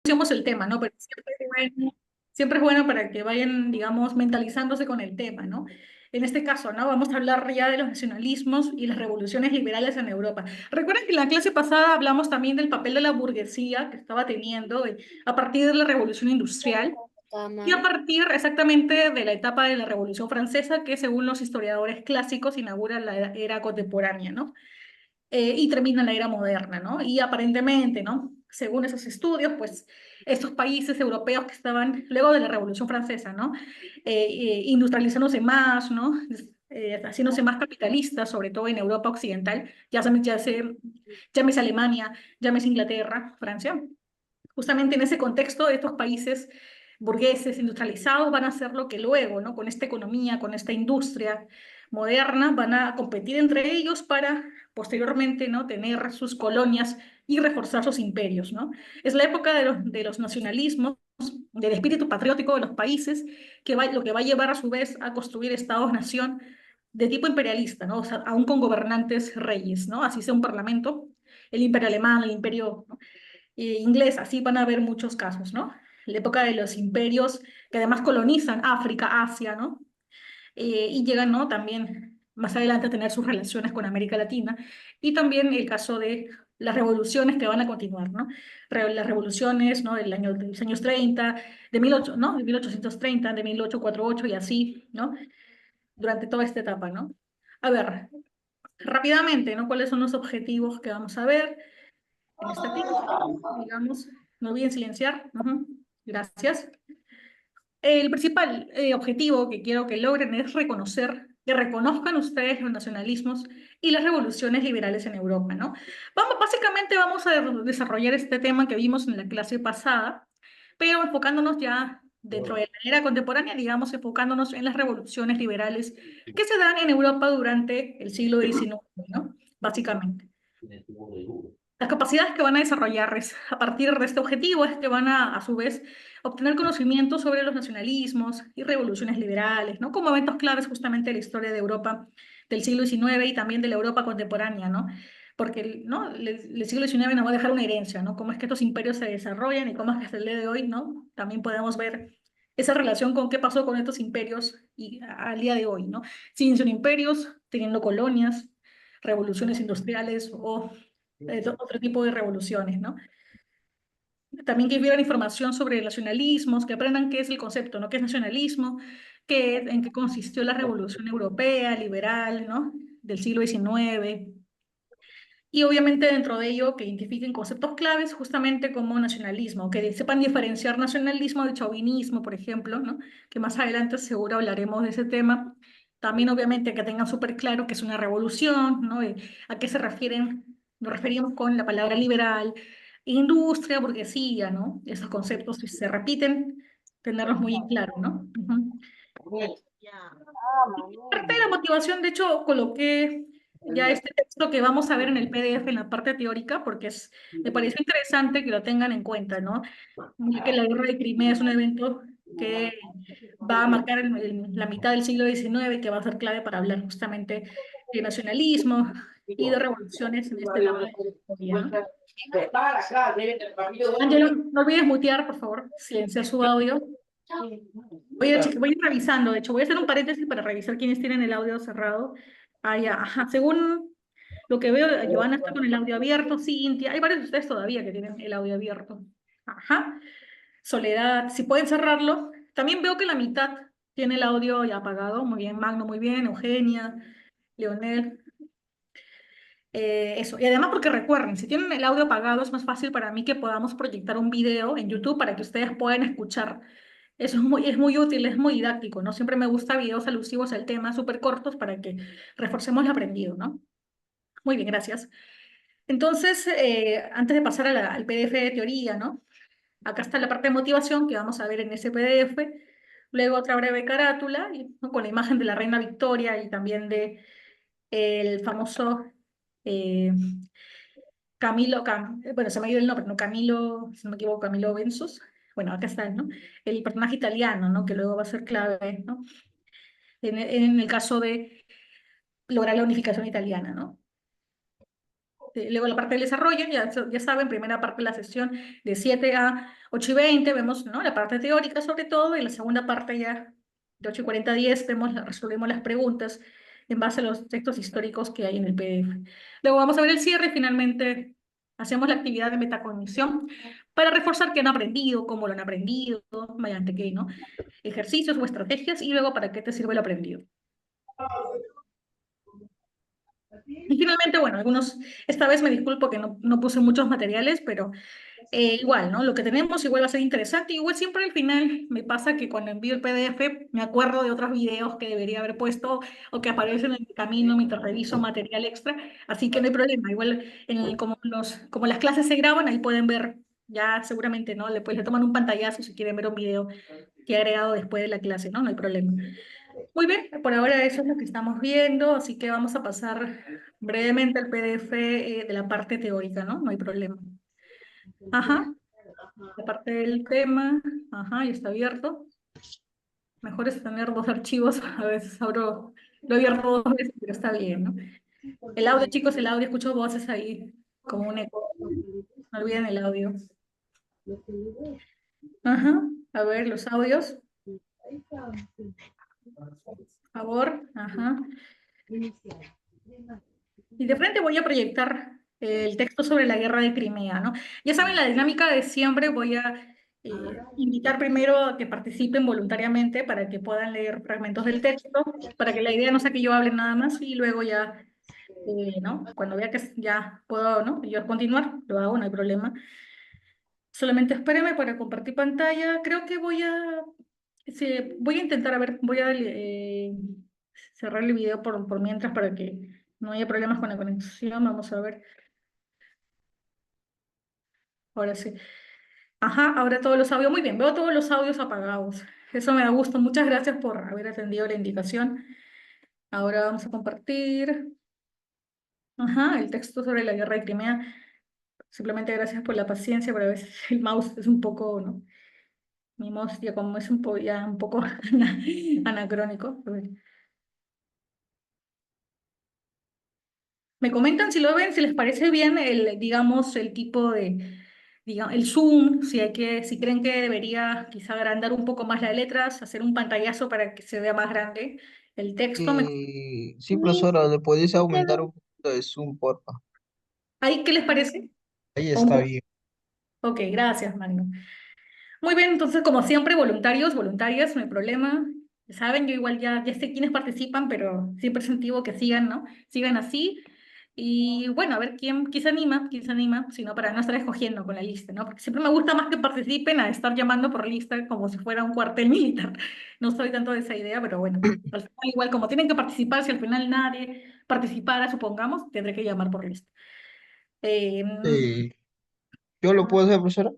Conocemos el tema, ¿no? Pero siempre es bueno para que vayan, digamos, mentalizándose con el tema, ¿no? En este caso, ¿no? Vamos a hablar ya de los nacionalismos y las revoluciones liberales en Europa. Recuerden que en la clase pasada hablamos también del papel de la burguesía que estaba teniendo a partir de la Revolución Industrial y a Cama. partir exactamente de la etapa de la Revolución Francesa, que según los historiadores clásicos inaugura la era contemporánea, ¿no? Y termina la era moderna, ¿no? Y aparentemente, ¿no? Según esos estudios, pues estos países europeos que estaban luego de la Revolución Francesa, ¿no? Industrializándose más, ¿no? Haciéndose más capitalistas, sobre todo en Europa Occidental, llámese Alemania, llámese Inglaterra, Francia. Justamente en ese contexto, estos países burgueses industrializados van a hacer lo que luego, ¿no? Con esta economía, con esta industria moderna, van a competir entre ellos para posteriormente, ¿no? Tener sus colonias y reforzar sus imperios, ¿no? Es la época de los nacionalismos, del espíritu patriótico de los países, lo que va a llevar a su vez a construir estados-nación de tipo imperialista, ¿no? O sea, aún con gobernantes reyes, ¿no? Así sea un parlamento, el imperio alemán, el imperio, ¿no? Inglés, así van a haber muchos casos, ¿no? La época de los imperios que además colonizan África, Asia, ¿no? Y llegan, ¿no? También más adelante a tener sus relaciones con América Latina y también el caso de las revoluciones que van a continuar, ¿no? Las revoluciones, ¿no? De los años 30, ¿no? De 1830, de 1848 y así, ¿no? Durante toda esta etapa, ¿no? A ver, rápidamente, ¿no? ¿Cuáles son los objetivos que vamos a ver en esta clase? Digamos, no olviden silenciar. Ujú. Gracias. El principal objetivo que quiero que logren es reconocer, que reconozcan ustedes los nacionalismos y las revoluciones liberales en Europa, ¿no? Básicamente vamos a desarrollar este tema que vimos en la clase pasada, pero enfocándonos ya dentro de la era contemporánea, digamos, enfocándonos en las revoluciones liberales que se dan en Europa durante el siglo XIX, ¿no? Básicamente. Las capacidades que van a desarrollar a partir de este objetivo es que van a su vez, obtener conocimiento sobre los nacionalismos y revoluciones liberales, ¿no? Como eventos claves justamente de la historia de Europa del siglo XIX y también de la Europa contemporánea, ¿no? Porque, ¿no? El siglo XIX nos va a dejar una herencia, ¿no? Cómo es que estos imperios se desarrollan y cómo es que hasta el día de hoy, ¿no? También podemos ver esa relación con qué pasó con estos imperios y al día de hoy, ¿no? Siguen siendo imperios, teniendo colonias, revoluciones industriales o otro tipo de revoluciones, ¿no? También que vieran información sobre nacionalismos, que aprendan qué es el concepto, ¿no? ¿Qué es nacionalismo? En qué consistió la Revolución Europea, liberal, ¿no? Del siglo XIX. Y obviamente dentro de ello que identifiquen conceptos claves justamente como nacionalismo, que sepan diferenciar nacionalismo de chauvinismo, por ejemplo, ¿no? Que más adelante seguro hablaremos de ese tema. También obviamente que tengan súper claro que es una revolución, ¿no? A qué se refieren, nos referimos con la palabra liberal, industria, burguesía, ¿no? Esos conceptos, si se repiten, tenerlos muy en claro, ¿no? Ujú. Parte de la motivación, de hecho, coloqué ya este texto que vamos a ver en el PDF en la parte teórica, porque me parece interesante que lo tengan en cuenta, ¿no? Ya que la guerra de Crimea es un evento que va a marcar la mitad del siglo XIX, que va a ser clave para hablar justamente de nacionalismo y de revoluciones en esta etapa de la historia, ¿no? Ángelo, no olvides mutear, por favor, silenciar su audio. Voy a ir revisando, de hecho, voy a hacer un paréntesis para revisar quiénes tienen el audio cerrado. Ah, ya, ajá. Según lo que veo, Joana está con el audio abierto, Cintia, hay varios de ustedes todavía que tienen el audio abierto. Ajá. Soledad, si pueden cerrarlo. También veo que la mitad tiene el audio ya apagado. Muy bien, Magno, muy bien, Eugenia, Leonel. Eso. Y además porque recuerden, si tienen el audio apagado es más fácil para mí que podamos proyectar un video en YouTube para que ustedes puedan escuchar. Eso es muy útil, es muy didáctico, ¿no? Siempre me gusta videos alusivos al tema, súper cortos, para que reforcemos lo aprendido, ¿no? Muy bien, gracias. Entonces, antes de pasar al PDF de teoría, ¿no? Acá está la parte de motivación que vamos a ver en ese PDF. Luego otra breve carátula ¿no? Con la imagen de la reina Victoria y también de el famoso eh, bueno, se me ha ido el nombre, ¿no? Camilo, si no me equivoco, Camilo Bensos. Bueno, acá está, ¿no? El personaje italiano, ¿no? Que luego va a ser clave, ¿no? En el caso de lograr la unificación italiana, ¿no? luego la parte del desarrollo, ya saben, primera parte de la sesión de 7 a 8:20 vemos, ¿no? La parte teórica sobre todo, y la segunda parte ya de 8:40 a 10 vemos, resolvemos las preguntas en base a los textos históricos que hay en el PDF. Luego vamos a ver el cierre y finalmente hacemos la actividad de metacognición para reforzar qué han aprendido, cómo lo han aprendido, mediante qué, ¿no? Ejercicios o estrategias y luego para qué te sirve lo aprendido. Y finalmente, bueno, esta vez me disculpo que no puse muchos materiales, pero igual, ¿no? Lo que tenemos igual va a ser interesante. Igual siempre al final me pasa que cuando envío el PDF me acuerdo de otros videos que debería haber puesto o que aparecen en el camino mientras reviso material extra. Así que no hay problema. Igual, como las clases se graban, ahí pueden ver ya seguramente, ¿no? Le toman un pantallazo si quieren ver un video que he agregado después de la clase, ¿no? No hay problema. Muy bien, por ahora eso es lo que estamos viendo, así que vamos a pasar brevemente al PDF de la parte teórica, ¿no? No hay problema. Ajá, la parte del tema, ajá, ya está abierto. Mejor es tener dos archivos, a veces lo he abierto dos veces, pero está bien, ¿no? El audio, chicos, el audio, escucho voces ahí, como un eco. No olviden el audio. Ajá, a ver, los audios, por favor, ajá. Y de frente voy a proyectar el texto sobre la guerra de Crimea, ¿no? Ya saben, la dinámica de siempre voy a invitar primero a que participen voluntariamente para que puedan leer fragmentos del texto, para que la idea no sea que yo hable nada más y luego ya, ¿no? Cuando vea que ya puedo, ¿no? Yo continuar, lo hago, no hay problema. Solamente espéreme para compartir pantalla. Creo que sí, voy a intentar, a ver, voy a cerrar el video por mientras para que no haya problemas con la conexión. Vamos a ver. Ahora sí. Ajá, ahora todos los audios. Muy bien, veo todos los audios apagados. Eso me da gusto. Muchas gracias por haber atendido la indicación. Ahora vamos a compartir. Ajá, el texto sobre la guerra de Crimea. Simplemente gracias por la paciencia, pero a veces el mouse es un poco, ¿no? Mi mouse ya como es ya un poco anacrónico. A ver. Me comentan si lo ven, si les parece bien digamos, el tipo digamos, el zoom, si creen que debería quizá agrandar un poco más las letras, hacer un pantallazo para que se vea más grande el texto. Sí, profesora, ¿le podéis aumentar un poquito de zoom, porfa? ¿Ahí qué les parece? Ahí ¿O un está poco? bien. Ok, gracias, Magno. Muy bien, entonces, como siempre, voluntarios, voluntarias, no hay problema. Saben, yo igual ya sé quiénes participan, pero siempre es incentivo que sigan, ¿no? Sigan así. Y bueno, a ver quién se anima, sino para no estar escogiendo con la lista, ¿no? Porque siempre me gusta más que participen a estar llamando por lista como si fuera un cuartel militar. No soy tanto de esa idea, pero bueno, al final igual como tienen que participar, si al final nadie participara, supongamos, tendré que llamar por lista. Eh, Sí. ¿Yo lo puedo hacer, profesora?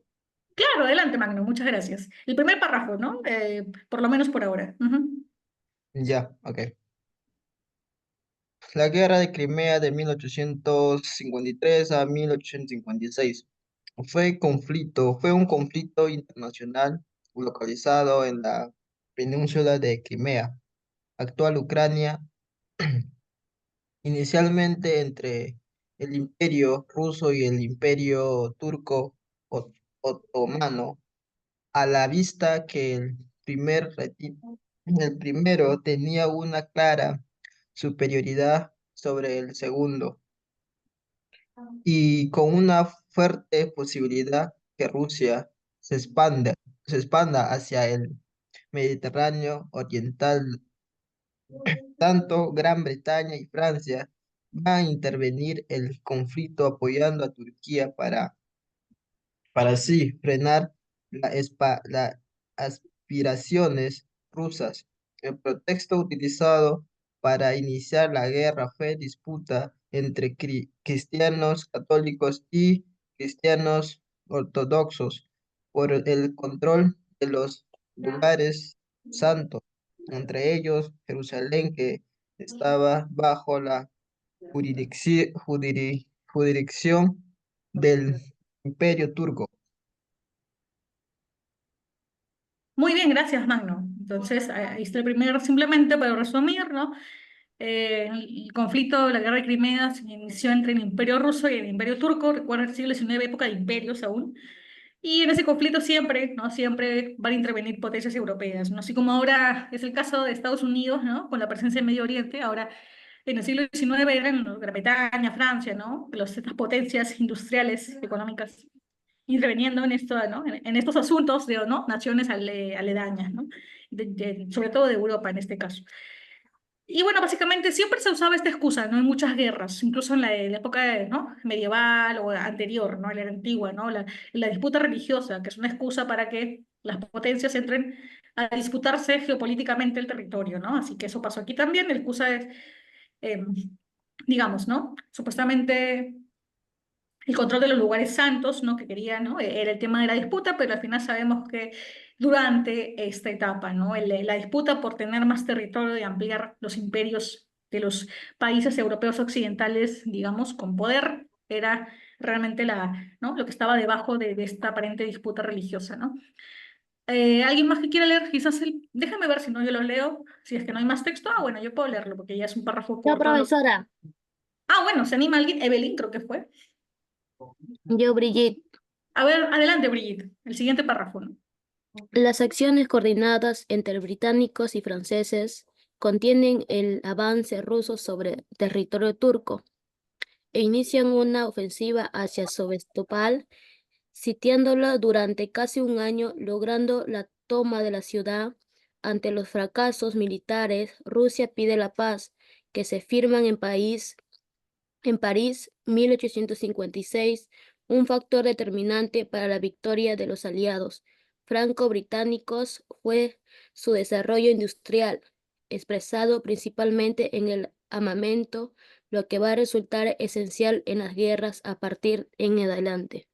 claro, adelante, Magno, muchas gracias. El primer párrafo, ¿no? Por lo menos por ahora. Ujú. Ya, ok. La guerra de Crimea de 1853 a 1856 fue un conflicto internacional localizado en la península de Crimea, actual Ucrania, inicialmente entre el Imperio ruso y el Imperio turco otomano, a la vista que el primero tenía una clara superioridad sobre el segundo y con una fuerte posibilidad que Rusia se expanda hacia el Mediterráneo oriental. Tanto Gran Bretaña y Francia van a intervenir el conflicto apoyando a Turquía para así frenar las aspiraciones rusas. El pretexto utilizado para iniciar la guerra fue disputa entre cristianos católicos y cristianos ortodoxos por el control de los lugares santos, entre ellos Jerusalén, que estaba bajo la jurisdicción del Imperio Turco. Muy bien, gracias, Magno. Entonces, ahí está el primer, simplemente para resumir, ¿no? El conflicto, la guerra de Crimea se inició entre el Imperio Ruso y el Imperio Turco, recuerda el siglo XIX, época de imperios aún, y en ese conflicto siempre, ¿no? Siempre van a intervenir potencias europeas, ¿no? Así como ahora es el caso de Estados Unidos, ¿no? Con la presencia en Medio Oriente, ahora en el siglo XIX eran ¿no? Gran Bretaña, Francia, ¿no? Estas potencias industriales, económicas, interviniendo en esto, ¿no? En estos asuntos de, ¿no? Naciones aledañas, ¿no? Sobre todo de Europa en este caso. Y bueno, básicamente siempre se usaba esta excusa, ¿no? En muchas guerras, incluso en la época ¿no? medieval o anterior, ¿no? En la antigua, ¿no? La disputa religiosa, que es una excusa para que las potencias entren a disputarse geopolíticamente el territorio, ¿no? Así que eso pasó aquí también. La excusa es, eh, digamos, ¿no? Supuestamente el control de los lugares santos, ¿no? Que quería, ¿no? Era el tema de la disputa, pero al final sabemos que durante esta etapa, ¿no? La disputa por tener más territorio y ampliar los imperios de los países europeos occidentales, digamos, con poder, era realmente ¿no? Lo que estaba debajo de esta aparente disputa religiosa, ¿no? ¿Alguien más que quiera leer? Quizás déjame ver si no yo lo leo, si es que no hay más texto. Ah, bueno, yo puedo leerlo porque ya es un párrafo Yo, corto. profesora, Ah, bueno, ¿se anima alguien? Evelyn, creo que fue. yo, Brigitte. A ver, adelante, Brigitte. El siguiente párrafo, ¿no? Las acciones coordinadas entre británicos y franceses contienen el avance ruso sobre territorio turco e inician una ofensiva hacia Sebastopol, sitiándola durante casi un año, logrando la toma de la ciudad. Ante los fracasos militares, Rusia pide la paz, que se firman en París, 1856, un factor determinante para la victoria de los aliados franco-británicos fue su desarrollo industrial, expresado principalmente en el armamento, lo que va a resultar esencial en las guerras a partir en adelante.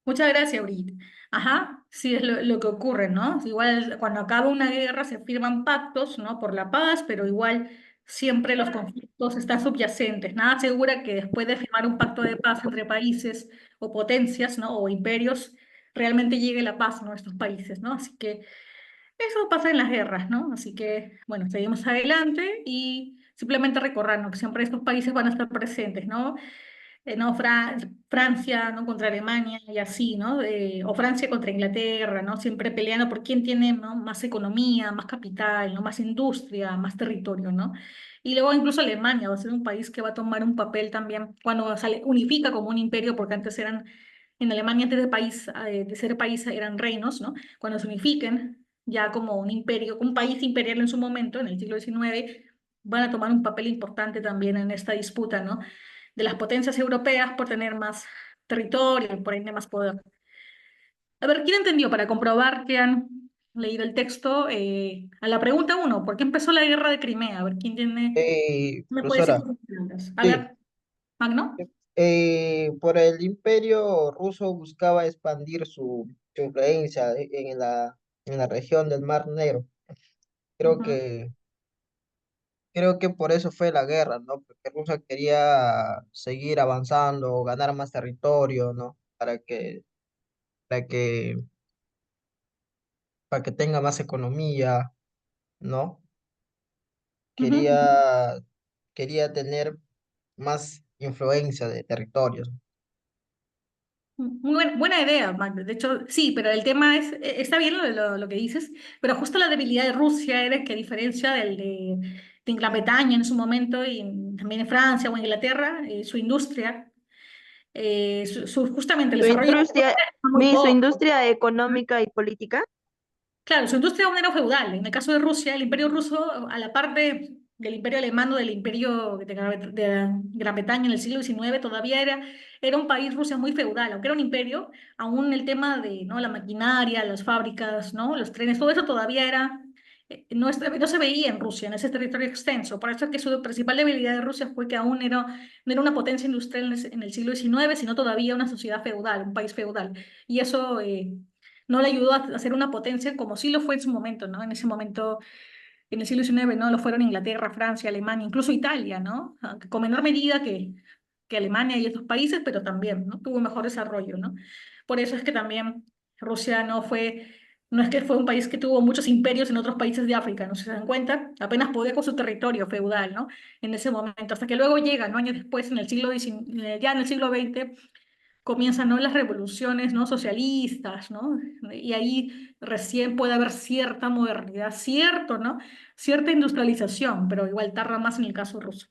Muchas gracias, Brigitte. Ajá, sí es lo que ocurre, ¿no? Igual cuando acaba una guerra se firman pactos, ¿no? Por la paz, pero igual siempre los conflictos están subyacentes. Nada asegura que después de firmar un pacto de paz entre países o potencias, ¿no? O imperios, realmente llegue la paz, ¿no? A estos países, ¿no? Así que eso pasa en las guerras, ¿no? Así que, bueno, seguimos adelante y simplemente recordar, ¿no? Que siempre estos países van a estar presentes, ¿no? ¿No? Francia, ¿no? Contra Alemania y así, ¿no? O Francia contra Inglaterra, ¿no? Siempre peleando por quién tiene, ¿no? Más economía, más capital, ¿no? Más industria, más territorio, ¿no? Y luego incluso Alemania va a ser un país que va a tomar un papel también cuando sale, unifica como un imperio, porque antes eran, en Alemania antes de ser país eran reinos, ¿no? Cuando se unifiquen ya como un imperio, un país imperial en su momento, en el siglo XIX, van a tomar un papel importante también en esta disputa, ¿no? De las potencias europeas por tener más territorio y por ende más poder. A ver, ¿quién entendió para comprobar que han leído el texto? A la pregunta uno, ¿por qué empezó la guerra de Crimea? A ver, ¿quién tiene, me puede decir Profesora, con sus palabras? A sí. ver, Magno. Por el imperio ruso buscaba expandir su influencia en la región del Mar Negro. Creo Ujú, que, creo que por eso fue la guerra, ¿no? Porque Rusia quería seguir avanzando, ganar más territorio, ¿no? Para que, para que tenga más economía, ¿no? ujú, ujú. Quería, quería tener más influencia de territorios. Muy buena idea, Magno. De hecho, sí, pero el tema es, está bien lo que dices, pero justo la debilidad de Rusia era que a diferencia de Gran Bretaña en su momento y también en Francia o Inglaterra, su industria justamente el Su desarrollo industria, fue muy su poco. industria económica y política. Claro, su industria aún era feudal. En el caso de Rusia, el imperio ruso, a la parte del imperio alemán o del imperio de Gran Bretaña en el siglo XIX, todavía era un país, Rusia, muy feudal. Aunque era un imperio, aún el tema de ¿no? la maquinaria, las fábricas, ¿no? Los trenes, todo eso todavía no se veía en Rusia, en ese territorio extenso. Por eso es que su principal debilidad de Rusia fue que aún no era una potencia industrial en el siglo XIX, sino todavía una sociedad feudal, un país feudal. Y eso no le ayudó a ser una potencia como sí lo fue en su momento, ¿no? En ese momento, en el siglo XIX, ¿no? Lo fueron Inglaterra, Francia, Alemania, incluso Italia, ¿no? Aunque con menor medida que Alemania y estos países, pero también, ¿no? Tuvo mejor desarrollo, ¿no? Por eso es que también Rusia no fue No es que fue un país que tuvo muchos imperios en otros países de África, ¿no? Si se dan cuenta, apenas podía con su territorio feudal, ¿no? En ese momento, hasta que luego llega, ¿no? Años después, en el siglo XIX, ya en el siglo XX, comienzan, ¿no? Las revoluciones, ¿no? Socialistas, ¿no? Y ahí recién puede haber cierta modernidad, cierto, ¿no? Cierta industrialización, pero igual tarda más en el caso ruso.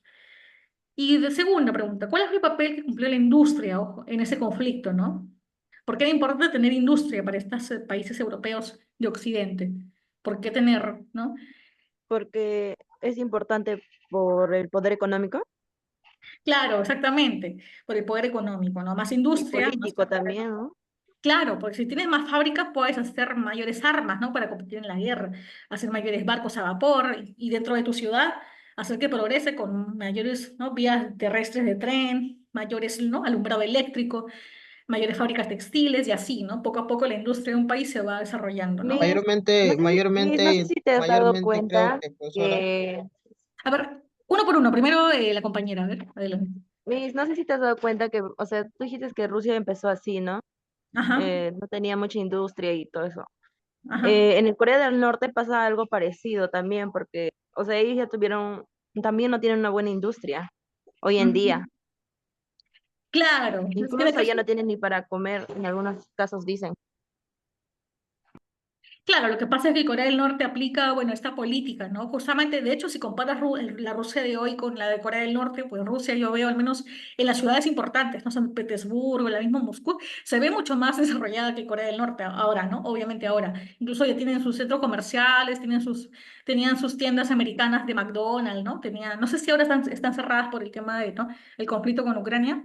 Y de segunda pregunta, ¿cuál es el papel que cumplió la industria, ojo, en ese conflicto, ¿no? ¿Por qué era importante tener industria para estos países europeos de Occidente? ¿Por qué tener, no? Porque es importante por el poder económico Claro, exactamente, por el poder económico, ¿no? Más y industria, más político también, ¿no? claro, porque si tienes más fábricas puedes hacer mayores armas, ¿no? Para competir en la guerra, hacer mayores barcos a vapor y dentro de tu ciudad hacer que progrese con mayores, ¿no? Vías terrestres de tren, mayores, ¿no? Alumbrado eléctrico, mayores fábricas textiles y así, ¿no? Poco a poco la industria de un país se va desarrollando, ¿no? Miss, no sé si te has dado Mayormente creo cuenta que, profesora, que, A ver, uno por uno. Primero la compañera, a ver, adelante. Miss, no sé si te has dado cuenta que, o sea, tú dijiste que Rusia empezó así, ¿no? Ajá, No tenía mucha industria y todo eso. ajá. En el Corea del Norte pasa algo parecido también, porque, o sea, ellos ya tuvieron, también no tienen una buena industria hoy en Ujú. día. Claro, es que de Incluso ya no tienen ni para comer, en algunos casos dicen. claro, lo que pasa es que Corea del Norte aplica, bueno, esta política, ¿no? Justamente, de hecho, si comparas la Rusia de hoy con la de Corea del Norte, pues Rusia yo veo al menos en las ciudades importantes, ¿no? San Petersburgo, la misma Moscú, se ve mucho más desarrollada que Corea del Norte ahora, ¿no? Obviamente ahora. Incluso ya tienen sus centros comerciales, tenían sus tiendas americanas de McDonald's, ¿no? Tenían, no sé si ahora están cerradas por el tema de, ¿no? El conflicto con Ucrania,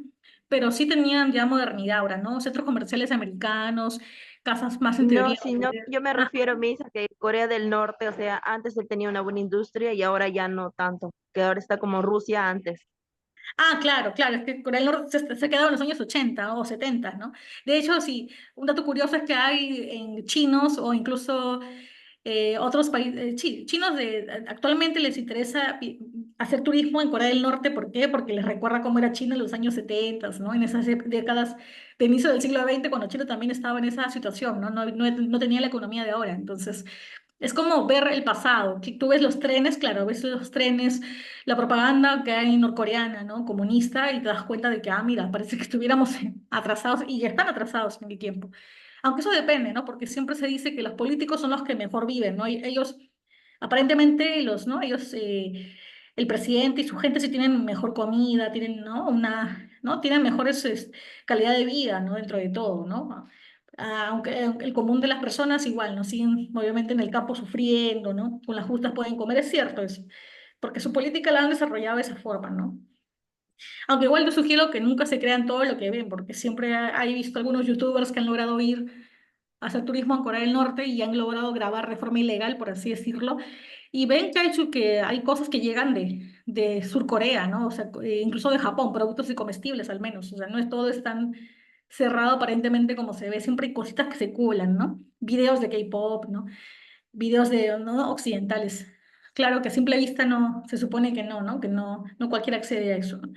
pero sí tenían ya modernidad ahora, ¿no? Centros comerciales americanos, casas más en No, teoría. sino yo me refiero, Miss, a que Corea del Norte, o sea, antes él tenía una buena industria y ahora ya no tanto, que ahora está como Rusia antes. Ah, claro, claro, es que Corea del Norte se quedaba en los años 80 o 70, ¿no? De hecho, sí, un dato curioso es que hay en chinos o incluso otros países, chinos actualmente les interesa hacer turismo en Corea del Norte, ¿por qué? Porque les recuerda cómo era China en los años 70, ¿no? En esas décadas de inicio del siglo XX, cuando China también estaba en esa situación, ¿no? No tenía la economía de ahora, entonces es como ver el pasado. Que tú ves los trenes, claro, ves los trenes, la propaganda que hay norcoreana, ¿no? Comunista, y te das cuenta de que, ah, mira, parece que estuviéramos atrasados y ya están atrasados en el tiempo. Aunque eso depende, ¿no? Porque siempre se dice que los políticos son los que mejor viven, ¿no? Y ellos, aparentemente, ¿no? Ellos, el presidente y su gente sí tienen mejor comida, tienen, ¿no? ¿no? Tienen mejores calidad de vida, ¿no? Dentro de todo, ¿no? Aunque el común de las personas igual, ¿no? Siguen obviamente en el campo sufriendo, ¿no? Con las justas pueden comer, es cierto eso, porque su política la han desarrollado de esa forma, ¿no? Aunque igual yo sugiero que nunca se crean todo lo que ven, porque siempre he visto algunos youtubers que han logrado ir a hacer turismo en Corea del Norte y han logrado grabar de forma ilegal, por así decirlo, y ven que hay cosas que llegan de Surcorea, ¿no? O sea, incluso de Japón, productos y comestibles al menos, o sea, no es todo es tan cerrado aparentemente como se ve, siempre hay cositas que se cuelan, ¿no? Videos de K-pop, ¿no? Videos de, ¿no? occidentales. Claro que a simple vista no, se supone que no, ¿no? Que no cualquiera accede a eso, ¿no?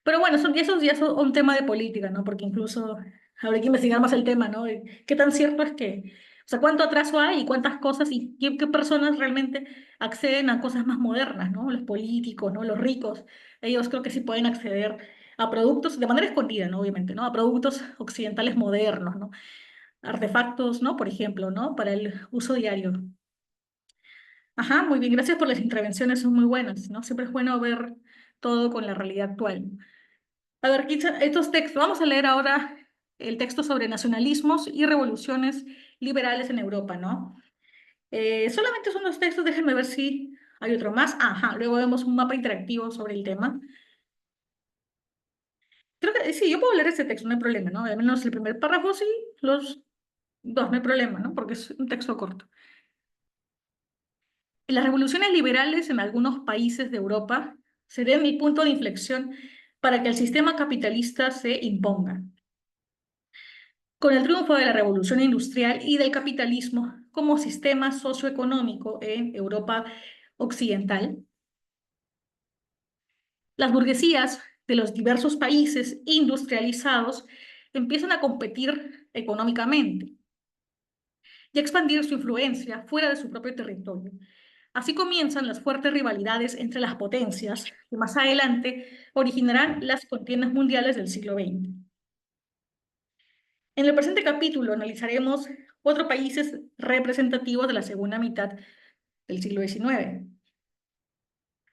Pero bueno, eso ya es un tema de política, ¿no? Porque incluso habría que investigar más el tema, ¿no? De qué tan cierto es que, o sea, cuánto atraso hay y cuántas cosas y qué personas realmente acceden a cosas más modernas, ¿no? Los políticos, ¿no? Los ricos, ellos creo que sí pueden acceder a productos de manera escondida, ¿no? Obviamente, ¿no? A productos occidentales modernos, ¿no? Artefactos, ¿no? Por ejemplo, ¿no? Para el uso diario. Ajá, muy bien, gracias por las intervenciones, son muy buenas, ¿no? Siempre es bueno ver todo con la realidad actual. A ver, estos textos, vamos a leer ahora el texto sobre nacionalismos y revoluciones liberales en Europa, ¿no? Solamente son los textos, déjenme ver si hay otro más. Ajá, luego vemos un mapa interactivo sobre el tema. Creo que sí, yo puedo leer este texto, no hay problema, ¿no? Al menos el primer párrafo sí, los dos, no hay problema, ¿no? Porque es un texto corto. Las revoluciones liberales en algunos países de Europa serían el punto de inflexión para que el sistema capitalista se imponga. Con el triunfo de la revolución industrial y del capitalismo como sistema socioeconómico en Europa occidental, las burguesías de los diversos países industrializados empiezan a competir económicamente. y a expandir su influencia fuera de su propio territorio. Así comienzan las fuertes rivalidades entre las potencias que más adelante originarán las contiendas mundiales del siglo XX. En el presente capítulo analizaremos 4 países representativos de la segunda mitad del siglo XIX.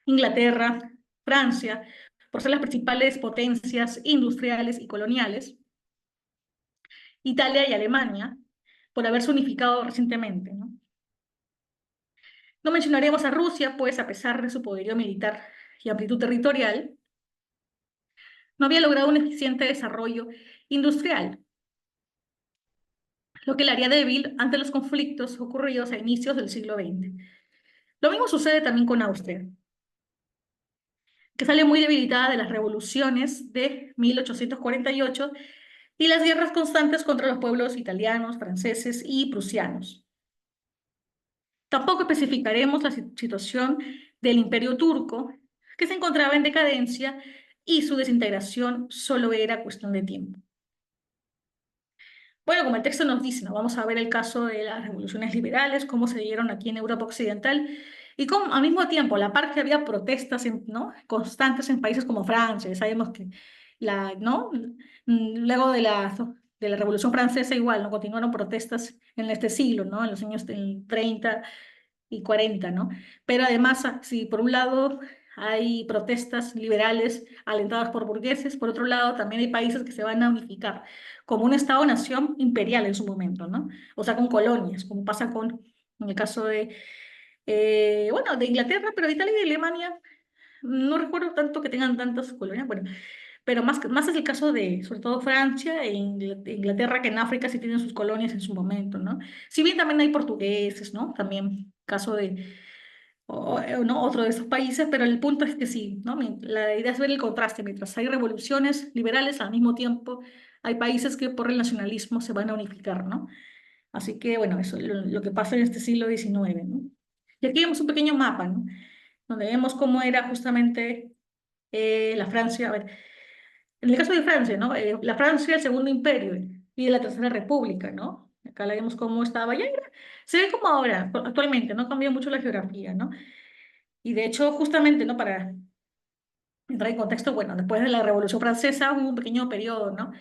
Inglaterra, Francia, por ser las principales potencias industriales y coloniales, Italia y Alemania, por haberse unificado recientemente, ¿no? No mencionaremos a Rusia, pues a pesar de su poderío militar y amplitud territorial, no había logrado un eficiente desarrollo industrial, lo que la haría débil ante los conflictos ocurridos a inicios del siglo XX. Lo mismo sucede también con Austria, que sale muy debilitada de las revoluciones de 1848 y las guerras constantes contra los pueblos italianos, franceses y prusianos. Tampoco especificaremos la situación del Imperio turco, que se encontraba en decadencia y su desintegración solo era cuestión de tiempo. Bueno, como el texto nos dice, ¿no? Vamos a ver el caso de las revoluciones liberales, cómo se dieron aquí en Europa Occidental y cómo al mismo tiempo, a la par que había protestas, ¿no? constantes en países como Francia. Sabemos que ¿no? Luego de la Revolución Francesa igual, ¿no? Continuaron protestas en este siglo, ¿no? En los años del 30 y 40, ¿no? Pero además, si por un lado hay protestas liberales alentadas por burgueses, por otro lado también hay países que se van a unificar como un Estado-nación imperial en su momento, ¿no? O sea, con colonias, como pasa en el caso bueno, de Inglaterra, pero de Italia y de Alemania, no recuerdo tanto que tengan tantas colonias, bueno, pero más es el caso de, sobre todo, Francia e Inglaterra, que en África sí tienen sus colonias en su momento, ¿no? Si bien también hay portugueses, ¿no? También caso ¿no? Otro de esos países, pero el punto es que sí, ¿no? La idea es ver el contraste. Mientras hay revoluciones liberales, al mismo tiempo hay países que por el nacionalismo se van a unificar, ¿no? Así que, bueno, eso es lo que pasa en este siglo XIX, ¿no? Y aquí vemos un pequeño mapa, ¿no? Donde vemos cómo era justamente la Francia. A ver, en el caso de Francia, ¿no? La Francia, el Segundo Imperio y la Tercera República, ¿no? Acá la vemos cómo estaba. Se ve como ahora, actualmente, ¿no? Cambió mucho la geografía, ¿no? Y de hecho, justamente, ¿no? Para entrar en contexto, bueno, después de la Revolución Francesa hubo un pequeño periodo, ¿no?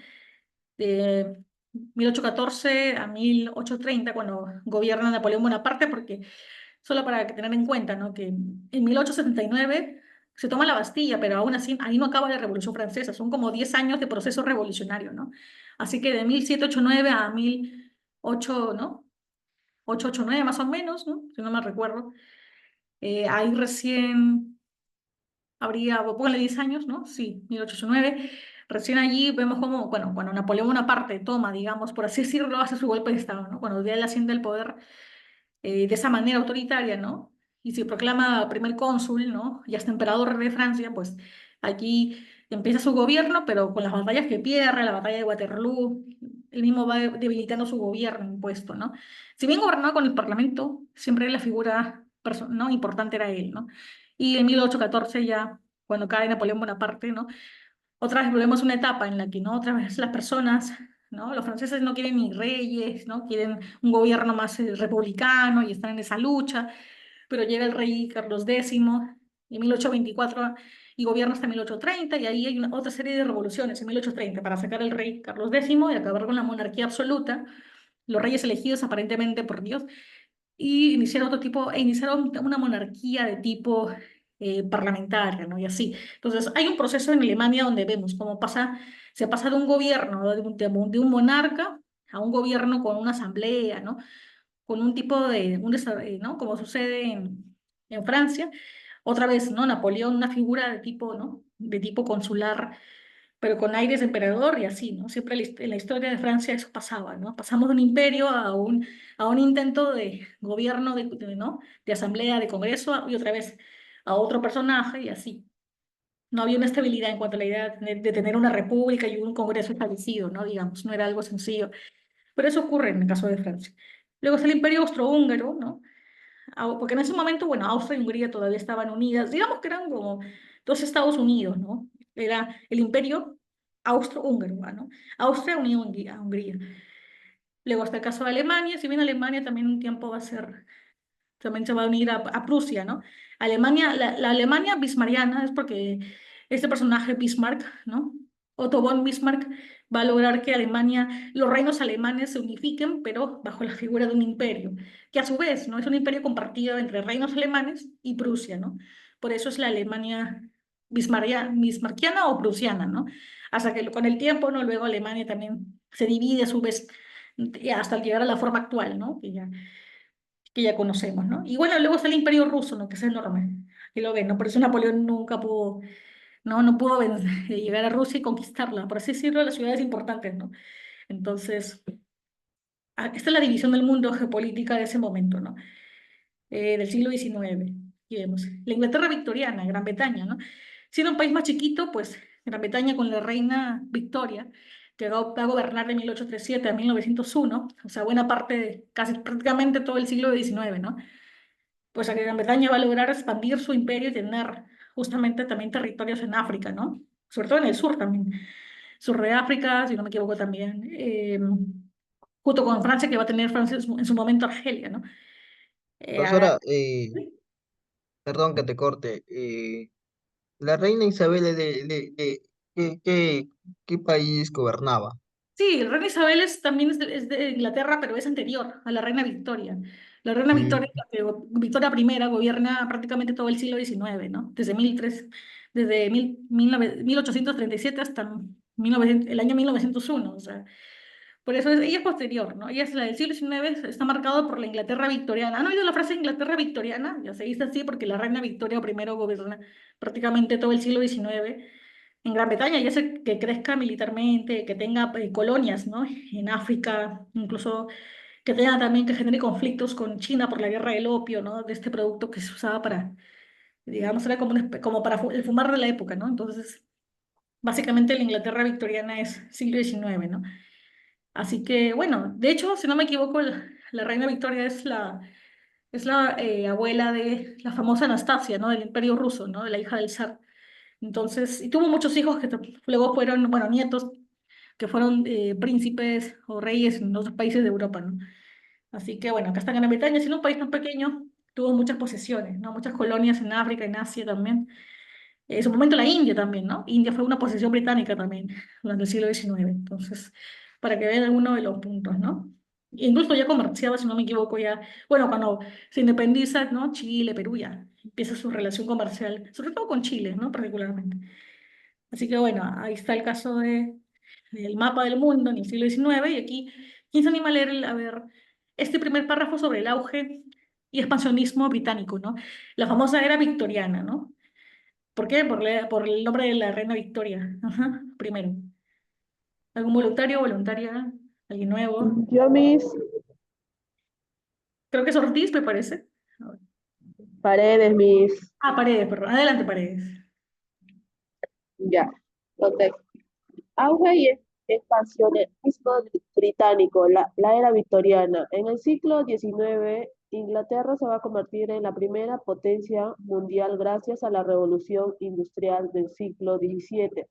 De 1814 a 1830, cuando gobierna Napoleón Bonaparte, porque solo para tener en cuenta, ¿no? Que en 1879 se toma la Bastilla, pero aún así ahí no acaba la Revolución Francesa, son como 10 años de proceso revolucionario, ¿no? Así que de 1789 a 18, ¿no? 889 más o menos, ¿no? Si no me recuerdo. Ahí recién habría, póngale 10 años, ¿no? Sí, 1809. Recién allí vemos cómo, bueno, cuando Napoleón Bonaparte toma, digamos, por así decirlo, hace su golpe de Estado, ¿no? Cuando él asciende al poder de esa manera autoritaria, ¿no? Y se proclama primer cónsul, ¿no? Y hasta emperador de Francia, pues aquí empieza su gobierno, pero con las batallas que pierde, la batalla de Waterloo, él mismo va debilitando su gobierno impuesto, ¿no? Si bien gobernaba con el Parlamento, siempre la figura ¿no? importante era él, ¿no? Y en 1814 ya, cuando cae Napoleón Bonaparte, ¿no? Otra vez volvemos a una etapa en la que, ¿no? Otra vez las personas, ¿no? Los franceses no quieren ni reyes, ¿no? Quieren un gobierno más republicano y están en esa lucha, pero llega el rey Carlos X en 1824 y gobierna hasta 1830 y ahí hay otra serie de revoluciones en 1830 para sacar al rey Carlos X y acabar con la monarquía absoluta, los reyes elegidos aparentemente por Dios y iniciaron una monarquía de tipo parlamentaria, ¿no? Y así. Entonces, hay un proceso en Alemania donde vemos cómo se pasa de un gobierno, ¿no? de un monarca a un gobierno con una asamblea, ¿no? Con un tipo ¿no? Como sucede en Francia. Otra vez, ¿no? Napoleón, una figura de tipo, ¿no? De tipo consular, pero con aires de emperador y así, ¿no? Siempre en la historia de Francia eso pasaba, ¿no? Pasamos de un imperio a un intento de gobierno, ¿no? De asamblea, de congreso, y otra vez a otro personaje y así. No había una estabilidad en cuanto a la idea de tener una república y un congreso establecido, ¿no? Digamos, no era algo sencillo. Pero eso ocurre en el caso de Francia. Luego está el imperio austrohúngaro, ¿no? Porque en ese momento, bueno, Austria y Hungría todavía estaban unidas, digamos que eran como dos Estados Unidos, ¿no? Era el imperio austrohúngaro, ¿no? Austria unido a Hungría. Luego está el caso de Alemania, si bien Alemania también un tiempo también se va a unir a Prusia, ¿no? Alemania, la Alemania bismarckiana es porque este personaje Bismarck, ¿no? Otto von Bismarck va a lograr que Alemania, los reinos alemanes se unifiquen, pero bajo la figura de un imperio, que a su vez, ¿no? Es un imperio compartido entre reinos alemanes y Prusia, ¿no? Por eso es la Alemania bismarckiana o prusiana, ¿no? Hasta que con el tiempo, ¿no? Luego Alemania también se divide a su vez hasta llegar a la forma actual, ¿no? Que ya conocemos, ¿no? Y bueno, luego está el Imperio Ruso, ¿no? Que es enorme, que lo ven, ¿no? Por eso Napoleón nunca pudo, no pudo llegar a Rusia y conquistarla, por así decirlo, las ciudades importantes, ¿no? Entonces, esta es la división del mundo geopolítica de ese momento, ¿no? Del siglo XIX. Y vemos, la Inglaterra victoriana, Gran Bretaña, ¿no? Siendo un país más chiquito, pues Gran Bretaña con la reina Victoria, que va a gobernar de 1837 a 1901, o sea, buena parte, casi prácticamente todo el siglo XIX, ¿no? Pues a que Gran Bretaña va a lograr expandir su imperio y tener justamente también territorios en África, ¿no? Sobre todo en el sur también. Sur de África, si no me equivoco también. Junto con Francia, que va a tener Francia en su momento Argelia, ¿no? A Profesora, perdón que te corte. La reina Isabel ¿qué país gobernaba? Sí, la reina Isabel también es de Inglaterra, pero es anterior a la reina Victoria. La reina Mm, Victoria, Victoria I, gobierna prácticamente todo el siglo XIX, ¿no? Desde 1837 hasta 1900 el año 1901. O sea, por eso ella es posterior, ¿no? Ella es la del siglo XIX, está marcado por la Inglaterra victoriana. ¿Han oído la frase Inglaterra victoriana? Ya se dice así porque la reina Victoria primero gobierna prácticamente todo el siglo XIX en Gran Bretaña y hace que crezca militarmente, que tenga colonias, ¿no? En África, incluso que tenga también que genere conflictos con China por la guerra del opio, ¿no? De este producto que se usaba digamos, era como para el fumar de la época, ¿no? Entonces, básicamente la Inglaterra victoriana es siglo XIX, ¿no? Así que, bueno, de hecho, si no me equivoco, la reina Victoria es la abuela de la famosa Anastasia, ¿no? Del Imperio Ruso, ¿no? De la hija del zar. Entonces, y tuvo muchos hijos que luego fueron, bueno, nietos, que fueron príncipes o reyes en otros países de Europa, ¿no? Así que, bueno, acá está Gran Bretaña, siendo un país tan pequeño, tuvo muchas posesiones, ¿no? Muchas colonias en África, en Asia también. En su momento la India también, ¿no? India fue una posesión británica también durante el siglo XIX. Entonces, para que vean algunos de los puntos, ¿no? Incluso ya comerciaba, si no me equivoco, ya, bueno, cuando se independiza, ¿no? Chile, Perú ya empieza su relación comercial, sobre todo con Chile, ¿no? Particularmente. Así que bueno, ahí está el caso del mapa del mundo en el siglo XIX y aquí, ¿quién se anima a leer, a ver, este primer párrafo sobre el auge y expansionismo británico, ¿no? La famosa era victoriana, ¿no? ¿Por qué? Por el nombre de la reina Victoria. Ajá, primero. ¿Algún voluntario o voluntaria? ¿Alguien nuevo? Yo mis Creo que es Ortiz, me parece. A ver. paredes, mis, Paredes, perdón. Adelante, Paredes. ya, contexto. Auge y expansionismo británico, la era victoriana. En el siglo XIX, Inglaterra se va a convertir en la primera potencia mundial gracias a la revolución industrial del siglo XVII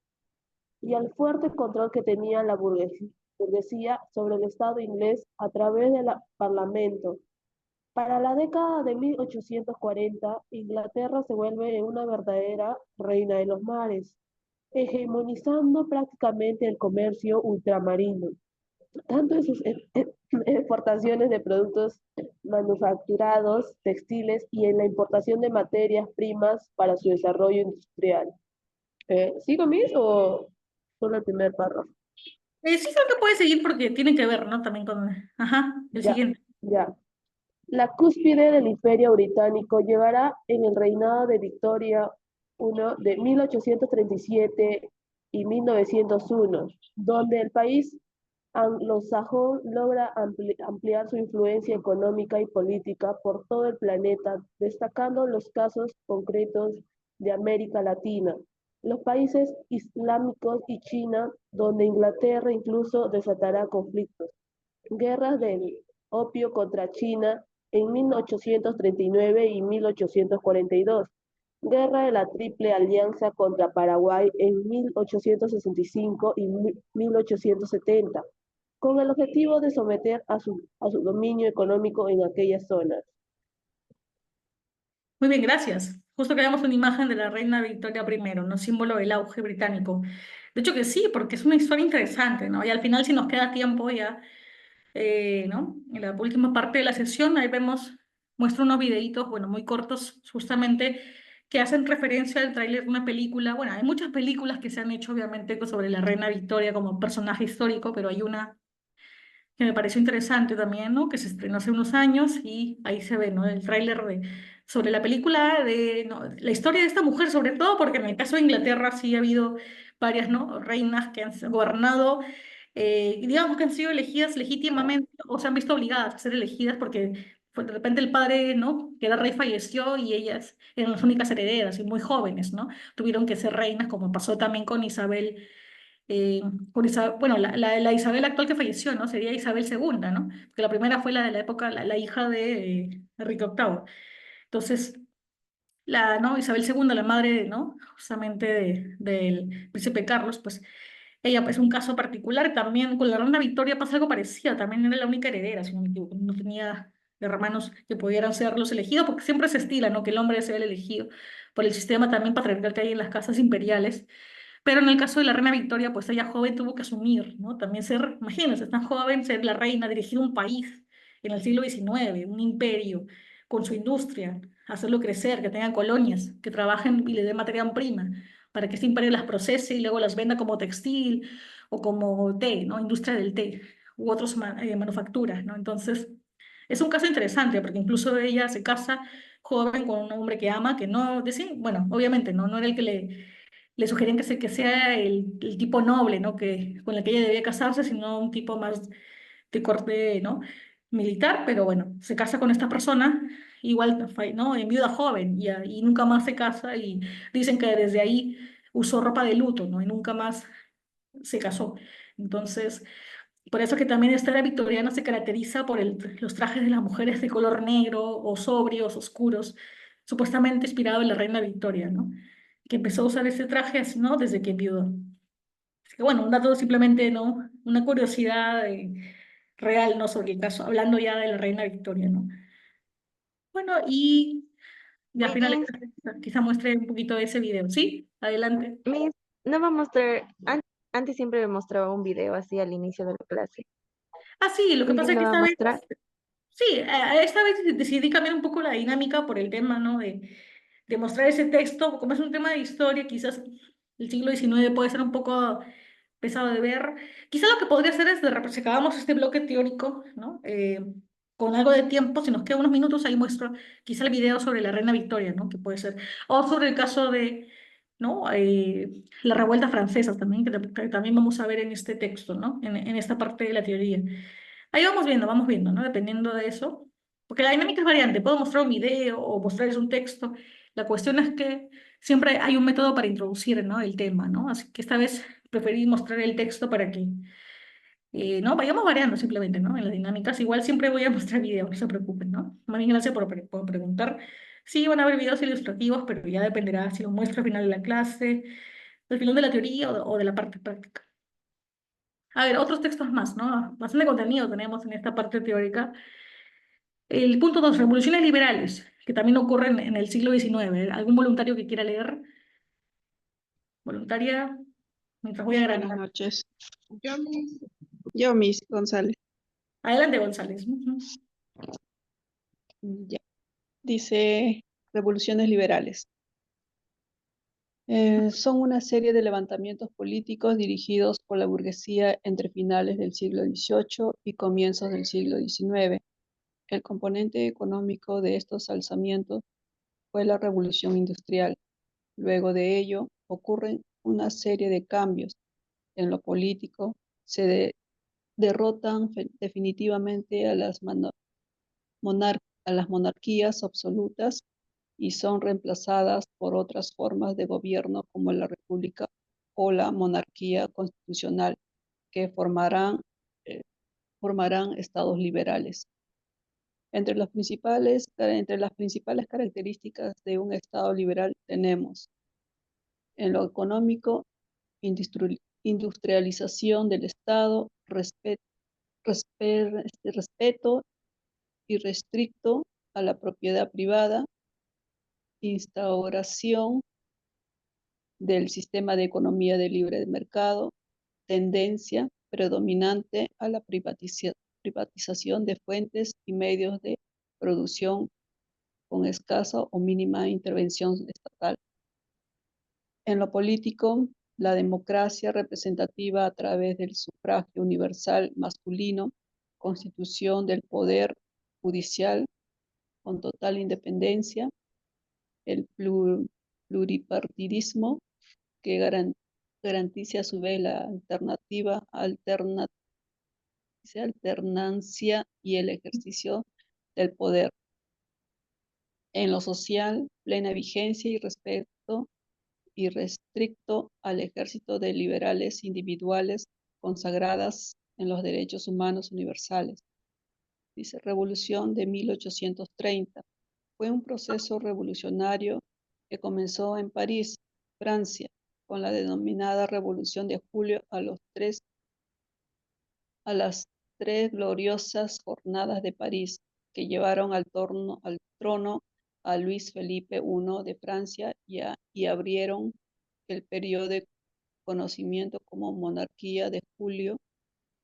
y al fuerte control que tenía la burguesía sobre el Estado inglés a través del Parlamento. Para la década de 1840, Inglaterra se vuelve una verdadera reina de los mares, hegemonizando prácticamente el comercio ultramarino, tanto en sus exportaciones de productos manufacturados, textiles y en la importación de materias primas para su desarrollo industrial. ¿Sigo mis o solo el primer párrafo? Sí, creo que puede seguir porque tiene que ver, ¿no? También con... Ajá, el Ya, siguiente. ya. La cúspide del Imperio Británico llegará en el reinado de Victoria I de 1837 y 1901, donde el país anglosajón logra ampliar su influencia económica y política por todo el planeta, destacando los casos concretos de América Latina, los países islámicos y China, donde Inglaterra incluso desatará conflictos. Guerras del opio contra China en 1839 y 1842. Guerra de la Triple Alianza contra Paraguay en 1865 y 1870. con el objetivo de someter a su dominio económico en aquellas zonas. Muy bien, gracias. Justo creamos una imagen de la reina Victoria I, ¿no? Símbolo del auge británico. De hecho que sí, porque es una historia interesante, ¿no? Y al final, si nos queda tiempo ya, ¿no? En la última parte de la sesión, ahí vemos, muestra unos videitos, bueno, muy cortos, justamente, que hacen referencia al tráiler de una película. Bueno, hay muchas películas que se han hecho, obviamente, sobre la reina Victoria como personaje histórico, pero hay una que me pareció interesante también, ¿no? Que se estrenó hace unos años y ahí se ve, ¿no? El tráiler sobre la película de, ¿no? La historia de esta mujer, sobre todo porque en el caso de Inglaterra sí ha habido varias, ¿no? Reinas que han gobernado, digamos que han sido elegidas legítimamente o se han visto obligadas a ser elegidas porque de repente el padre, ¿no? Que era rey falleció y ellas eran las únicas herederas y muy jóvenes, ¿no? Tuvieron que ser reinas, como pasó también con Isabel bueno, la Isabel actual que falleció, ¿no? Sería Isabel segunda, ¿no? Porque la primera fue la de la época, la hija de Enrique VIII. Entonces, ¿no? Isabel segunda, la madre, ¿no? Justamente del príncipe Carlos, pues ella pues, es un caso particular. También con la reina Victoria pasa algo parecido, también era la única heredera, si no me equivoco, no tenía hermanos que pudieran ser los elegidos, porque siempre se estila, ¿no? Que el hombre sea el elegido por el sistema también patriarcal que hay en las casas imperiales. Pero en el caso de la reina Victoria, pues ella joven tuvo que asumir, ¿no? También ser, imagínense, tan joven, ser la reina, dirigir un país en el siglo XIX, un imperio, con su industria, hacerlo crecer, que tenga colonias, que trabajen y le den materia prima, para que este imperio las procese y luego las venda como textil o como té, ¿no? Industria del té u otras manufacturas, ¿no? Entonces, es un caso interesante, porque incluso ella se casa joven con un hombre que ama, que no, bueno, obviamente, no era el que le sugerían que sea el tipo noble, ¿no? Con el que ella debía casarse, sino un tipo más de corte, ¿no? Militar, pero bueno, se casa con esta persona, igual, ¿no? En viuda joven, y nunca más se casa, y dicen que desde ahí usó ropa de luto, ¿no? Y nunca más se casó. Entonces, por eso que también esta era victoriana se caracteriza por los trajes de las mujeres de color negro o sobrios, oscuros, supuestamente inspirado en la reina Victoria, ¿no? Que empezó a usar ese traje así, ¿no? Desde que enviudó. Así que bueno, un dato simplemente, ¿no? Una curiosidad real, ¿no? Sobre el caso, hablando ya de la reina Victoria, ¿no? Bueno, y al final Miss, quizá muestre un poquito de ese video, ¿sí? Adelante. Miss, no va a mostrar, antes siempre me mostraba un video así al inicio de la clase. Ah, sí, lo que Hoy día pasa es no que va a esta vez, mostrar. sí, esta vez decidí cambiar un poco la dinámica por el tema, ¿no? De mostrar ese texto, como es un tema de historia, quizás el siglo XIX puede ser un poco pesado de ver. Quizá lo que podría hacer es, de repente, si acabamos este bloque teórico, ¿no? Con algo de tiempo, si nos quedan unos minutos, ahí muestro quizá el video sobre la reina Victoria, ¿no? Que puede ser. O sobre el caso de, ¿no? La revuelta francesa también, que también vamos a ver en este texto, ¿no? En esta parte de la teoría. Ahí vamos viendo, ¿no? Dependiendo de eso. Porque la dinámica es variante. Puedo mostrar un video o mostrarles un texto. La cuestión es que siempre hay un método para introducir, ¿no? El tema, ¿no? Así que esta vez preferí mostrar el texto para que, ¿no? Vayamos variando simplemente, ¿no? En las dinámicas. Igual siempre voy a mostrar videos, no se preocupen, ¿no? Más bien gracias por preguntar. Sí, van a haber videos ilustrativos, pero ya dependerá si los muestro al final de la clase, al final de la teoría o de la parte práctica. A ver, otros textos más, ¿no? Bastante contenido tenemos en esta parte teórica. El punto 2, revoluciones liberales, que también ocurren en el siglo XIX. ¿Algún voluntario que quiera leer? ¿Voluntaria? Mientras voy a Sí, buenas agrandar. noches. Yo, Miss González. Adelante, González. Ujú. Ya. Dice revoluciones liberales. Son una serie de levantamientos políticos dirigidos por la burguesía entre finales del siglo XVIII y comienzos del siglo XIX. El componente económico de estos alzamientos fue la revolución industrial. Luego de ello ocurren una serie de cambios en lo político. Derrotan definitivamente a a las monarquías absolutas y son reemplazadas por otras formas de gobierno como la república o la monarquía constitucional, que formarán estados liberales. Entre las principales características de un estado liberal tenemos en lo económico, industrialización del estado, respeto irrestricto a la propiedad privada, instauración del sistema de economía de libre mercado, tendencia predominante a la privatización de fuentes y medios de producción con escasa o mínima intervención estatal. En lo político, la democracia representativa a través del sufragio universal masculino, constitución del poder judicial con total independencia, el pluripartidismo que garantice a su vez la alternancia y el ejercicio del poder. En lo social, plena vigencia y respeto irrestricto al ejército de liberales individuales consagradas en los derechos humanos universales. Dice, Revolución de 1830. Fue un proceso revolucionario que comenzó en París, Francia, con la denominada Revolución de Julio a las tres gloriosas jornadas de París, que llevaron al trono a Luis Felipe I de Francia y abrieron el periodo de conocimiento como monarquía de Julio.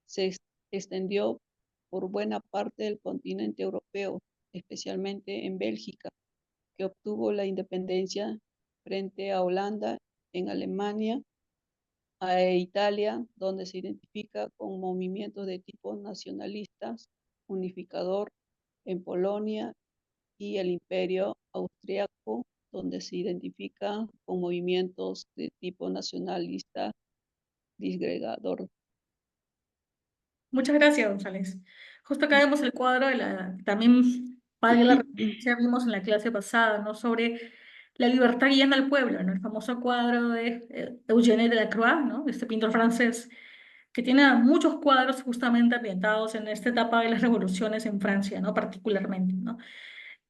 Se extendió por buena parte del continente europeo, especialmente en Bélgica, que obtuvo la independencia frente a Holanda, en Alemania, a Italia, donde se identifica con movimientos de tipo nacionalistas, unificador en Polonia, y el Imperio Austriaco, donde se identifica con movimientos de tipo nacionalista disgregador. Muchas gracias, González. Justo acá vemos el cuadro de también, valga la referencia, vimos en la clase pasada, ¿no? Sobre la libertad guiando al pueblo, ¿no? El famoso cuadro de Eugène Delacroix, ¿no? Este pintor francés, que tiene muchos cuadros justamente ambientados en esta etapa de las revoluciones en Francia, ¿no? Particularmente, ¿no?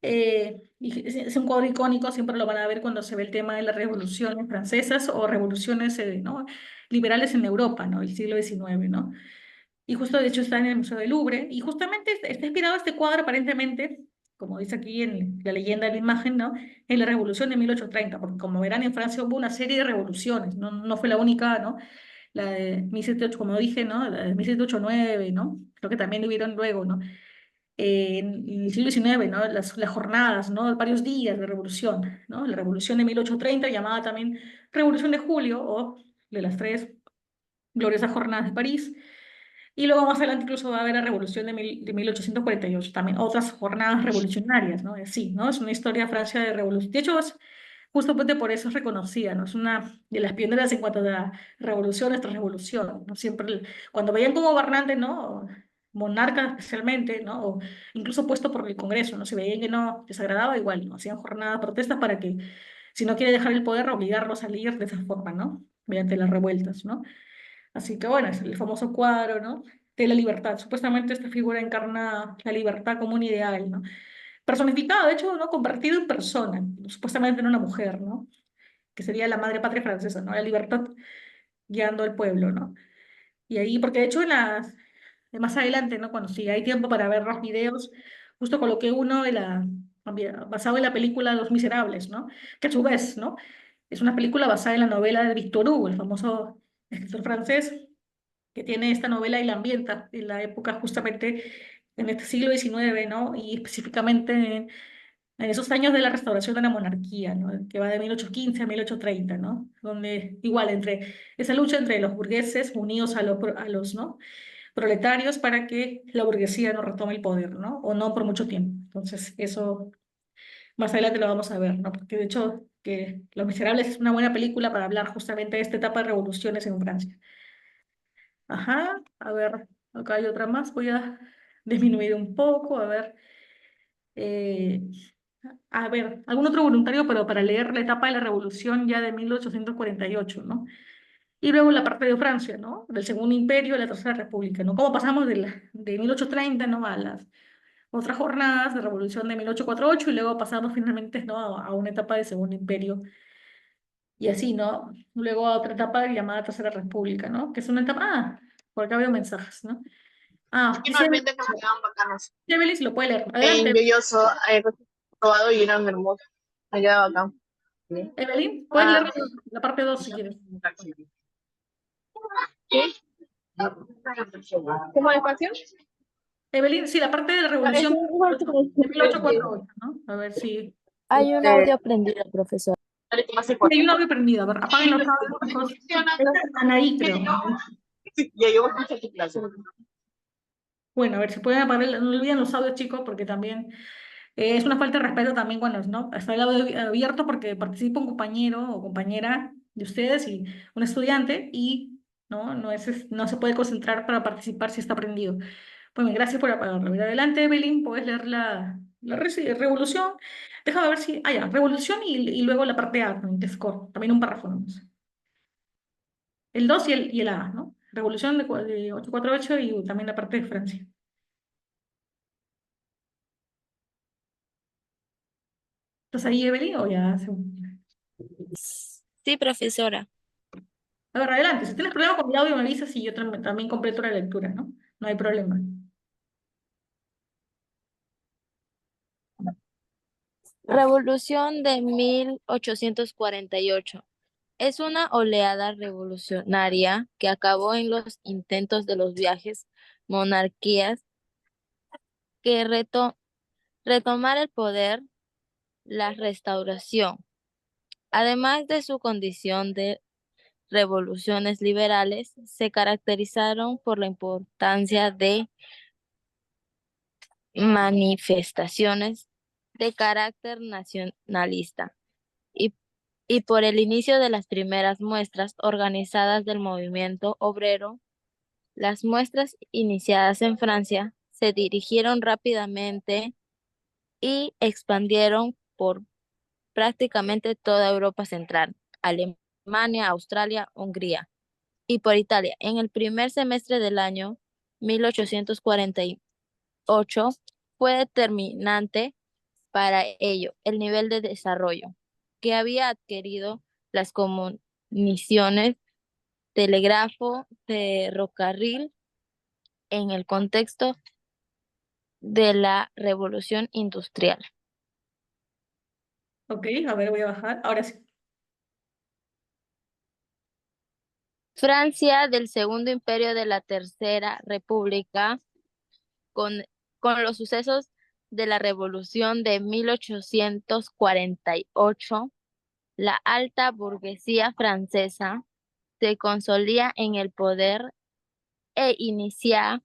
Y es un cuadro icónico, siempre lo van a ver cuando se ve el tema de las revoluciones francesas o revoluciones, ¿no? Liberales en Europa, ¿no? El siglo XIX, ¿no? Y justo de hecho está en el Museo del Louvre, y justamente está inspirado este cuadro aparentemente, como dice aquí en la leyenda de la imagen, ¿no? En la Revolución de 1830, porque como verán en Francia hubo una serie de revoluciones, no fue la única, ¿no? La de 1708, como dije, ¿no? La de 1789, ¿no? Creo que también hubieron luego, ¿no? En el siglo XIX, ¿no? Las jornadas, ¿no? Varios días de revolución, ¿no? La Revolución de 1830, llamada también Revolución de Julio, o de las tres gloriosas jornadas de París. Y luego más adelante incluso va a haber la revolución de 1848, también otras jornadas revolucionarias, ¿no? Sí, ¿no? Es una historia de Francia de revolución. De hecho, justamente por eso es reconocida, ¿no? Es una de las pioneras en cuanto a la revolución tras revolución, ¿no? Siempre, cuando veían como gobernante, ¿no? Monarca especialmente, ¿no? O incluso puesto por el Congreso, ¿no? Si veían que no les agradaba, igual, ¿no? Hacían jornadas, protestas para que, si no quiere dejar el poder, obligarlo a salir de esa forma, ¿no? Mediante las revueltas, ¿no? Así que bueno, es el famoso cuadro, ¿no? De la libertad. Supuestamente esta figura encarna la libertad como un ideal, ¿no? Personificado, de hecho, ¿no? Convertido en persona, supuestamente en una mujer, ¿no? Que sería la madre patria francesa, ¿no? La libertad guiando al pueblo, ¿no? Y ahí, porque de hecho más adelante, ¿no? Cuando si hay tiempo para ver los videos, justo coloqué uno basado en la película Los Miserables, ¿no? Que a su vez, ¿no? Es una película basada en la novela de Victor Hugo, el famoso escritor francés, que tiene esta novela y la ambienta en la época justamente en este siglo XIX, ¿no? Y específicamente en esos años de la restauración de la monarquía, ¿no? Que va de 1815 a 1830, ¿no? Donde igual entre esa lucha entre los burgueses unidos a los, ¿no? proletarios para que la burguesía no retome el poder, ¿no? O no por mucho tiempo. Entonces, eso más adelante lo vamos a ver, ¿no? Porque de hecho que Los Miserables es una buena película para hablar justamente de esta etapa de revoluciones en Francia. Ajá, a ver, acá hay otra más, voy a disminuir un poco, eh, a ver, algún otro voluntario, pero para leer la etapa de la revolución ya de 1848, ¿no? Y luego la parte de Francia, ¿no? Del Segundo Imperio y la Tercera República, ¿no? Cómo pasamos de 1830, ¿no? A las otras jornadas de revolución de 1848 y luego pasamos finalmente, ¿no? A una etapa de Segundo Imperio y así, ¿no? Luego a otra etapa llamada Tercera República, ¿no? Que es una etapa, por acá veo mensajes, ¿no? Ah, dice Finalmente que me quedan bacanos. Evelyn, si lo puede leer. En Adelante, Belloso he probado y eran hermosos. Me queda bacán. Evelyn, puedes leer Ah, la parte 2 si quieres. ¿qué? ¿Cómo despacio? Evelyn, sí, la parte de la Es revolución igual que de 1848, ¿no? A ver si... Hay un audio prendido, profesor. Hay un audio prendido, a ver, apaguen los audios, chicos. Están ahí, creo. Ya yo voy a escuchar tu clase. Bueno, a ver si pueden apagar, no olviden los audios, chicos, porque también es una falta de respeto también cuando ¿no? Está el audio abierto porque participa un compañero o compañera de ustedes y un estudiante y no se puede concentrar para participar si está prendido. Bueno, gracias por apagarlo. A ver, adelante, Evelyn, puedes leer la revolución. Déjame ver si... Ah, ya, revolución y luego la parte A, ¿no? De score, también un párrafo, ¿no? El 2 y el A, ¿no? Revolución de 848 y también la parte de Francia. ¿Estás ahí, Evelyn, o ya? Sí, profesora. A ver, adelante. Si tienes problema con el audio, me avisas y yo también completo la lectura, ¿no? No hay problema. Revolución de 1848. Es una oleada revolucionaria que acabó en los intentos de los viajes monarquías que retomar el poder, la restauración. Además de su condición de revoluciones liberales, se caracterizaron por la importancia de manifestaciones de carácter nacionalista y, y por el inicio de las primeras muestras organizadas del movimiento obrero. Las muestras iniciadas en Francia se dirigieron rápidamente y expandieron por prácticamente toda Europa central, Alemania, Australia, Hungría y por Italia. En el primer semestre del año 1848 fue determinante para ello el nivel de desarrollo que había adquirido las comunicaciones, telégrafo, ferrocarril en el contexto de la revolución industrial. Ok, a ver, voy a bajar. Ahora sí. Francia del Segundo Imperio de la Tercera República, con, con los sucesos de la Revolución de 1848, la alta burguesía francesa se consolía en el poder e inicia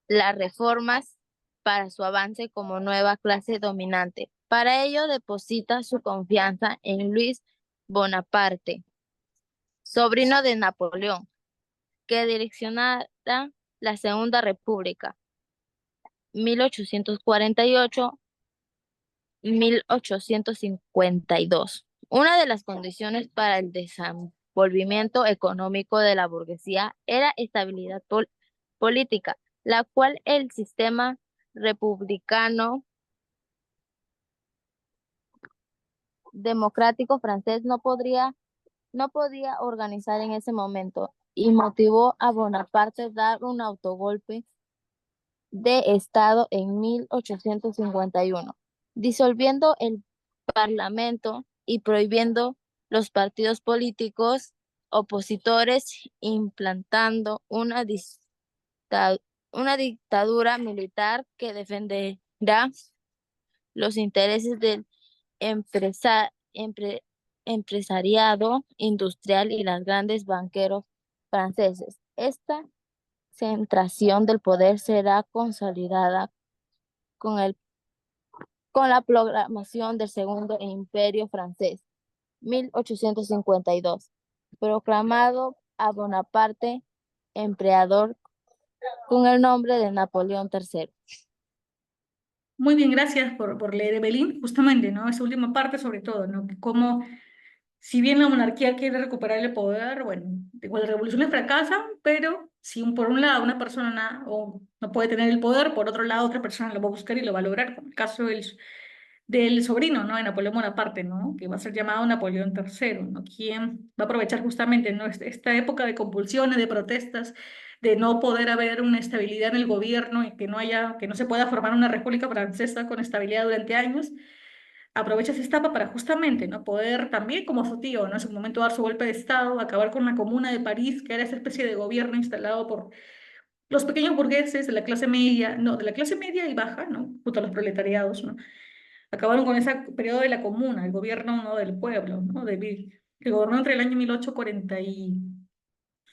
las reformas para su avance como nueva clase dominante. Para ello deposita su confianza en Luis Bonaparte, sobrino de Napoleón, que direccionara la Segunda República, 1848-1852. Una de las condiciones para el desenvolvimiento económico de la burguesía era estabilidad política, la cual el sistema republicano democrático francés no podía organizar en ese momento y motivó a Bonaparte dar un autogolpe de Estado en 1851, disolviendo el Parlamento y prohibiendo los partidos políticos opositores, implantando una dictadura militar que defenderá los intereses del empresa- empre- empresariado industrial y los grandes banqueros franceses. Esta centración del poder será consolidada con con la proclamación del Segundo Imperio Francés, 1852, proclamado a Bonaparte emperador con el nombre de Napoleón III. Muy bien, gracias por leer, Evelyn. Justamente, ¿no? Esa última parte sobre todo, ¿no? Cómo, si bien la monarquía quiere recuperar el poder, bueno, igual las revoluciones fracasan, pero si por un lado una persona no puede tener el poder, por otro lado otra persona lo va a buscar y lo va a lograr, como el caso del sobrino, ¿no? De Napoleón Bonaparte, ¿no? Que va a ser llamado Napoleón III, ¿no? Quien va a aprovechar justamente, ¿no? Esta época de convulsiones, de protestas, de no poder haber una estabilidad en el gobierno y que no se pueda formar una república francesa con estabilidad durante años, aprovecha esa etapa para justamente, ¿no? Poder también, como su tío, ¿no? En su momento dar su golpe de Estado, acabar con la Comuna de París, que era esa especie de gobierno instalado por los pequeños burgueses de la clase media, no, de la clase media y baja, ¿no? Junto a los proletariados, ¿no? Acabaron con ese periodo de la Comuna, el gobierno, ¿no? Del pueblo, ¿no? Que gobernó entre el año 1840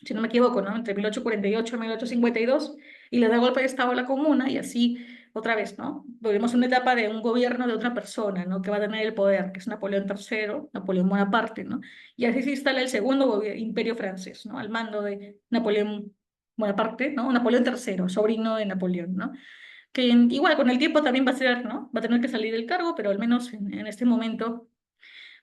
si no me equivoco, ¿no? Entre 1848 y 1852, y le da golpe de Estado a la Comuna, y así, otra vez, ¿no? Volvemos a una etapa de un gobierno de otra persona, ¿no? Que va a tener el poder, que es Napoleón III, Napoleón Bonaparte, ¿no? Y así se instala el segundo imperio francés, ¿no? Al mando de Napoleón Bonaparte, ¿no? Napoleón III, sobrino de Napoleón, ¿no? Que igual con el tiempo también va a ser, ¿no? Va a tener que salir del cargo, pero al menos en este momento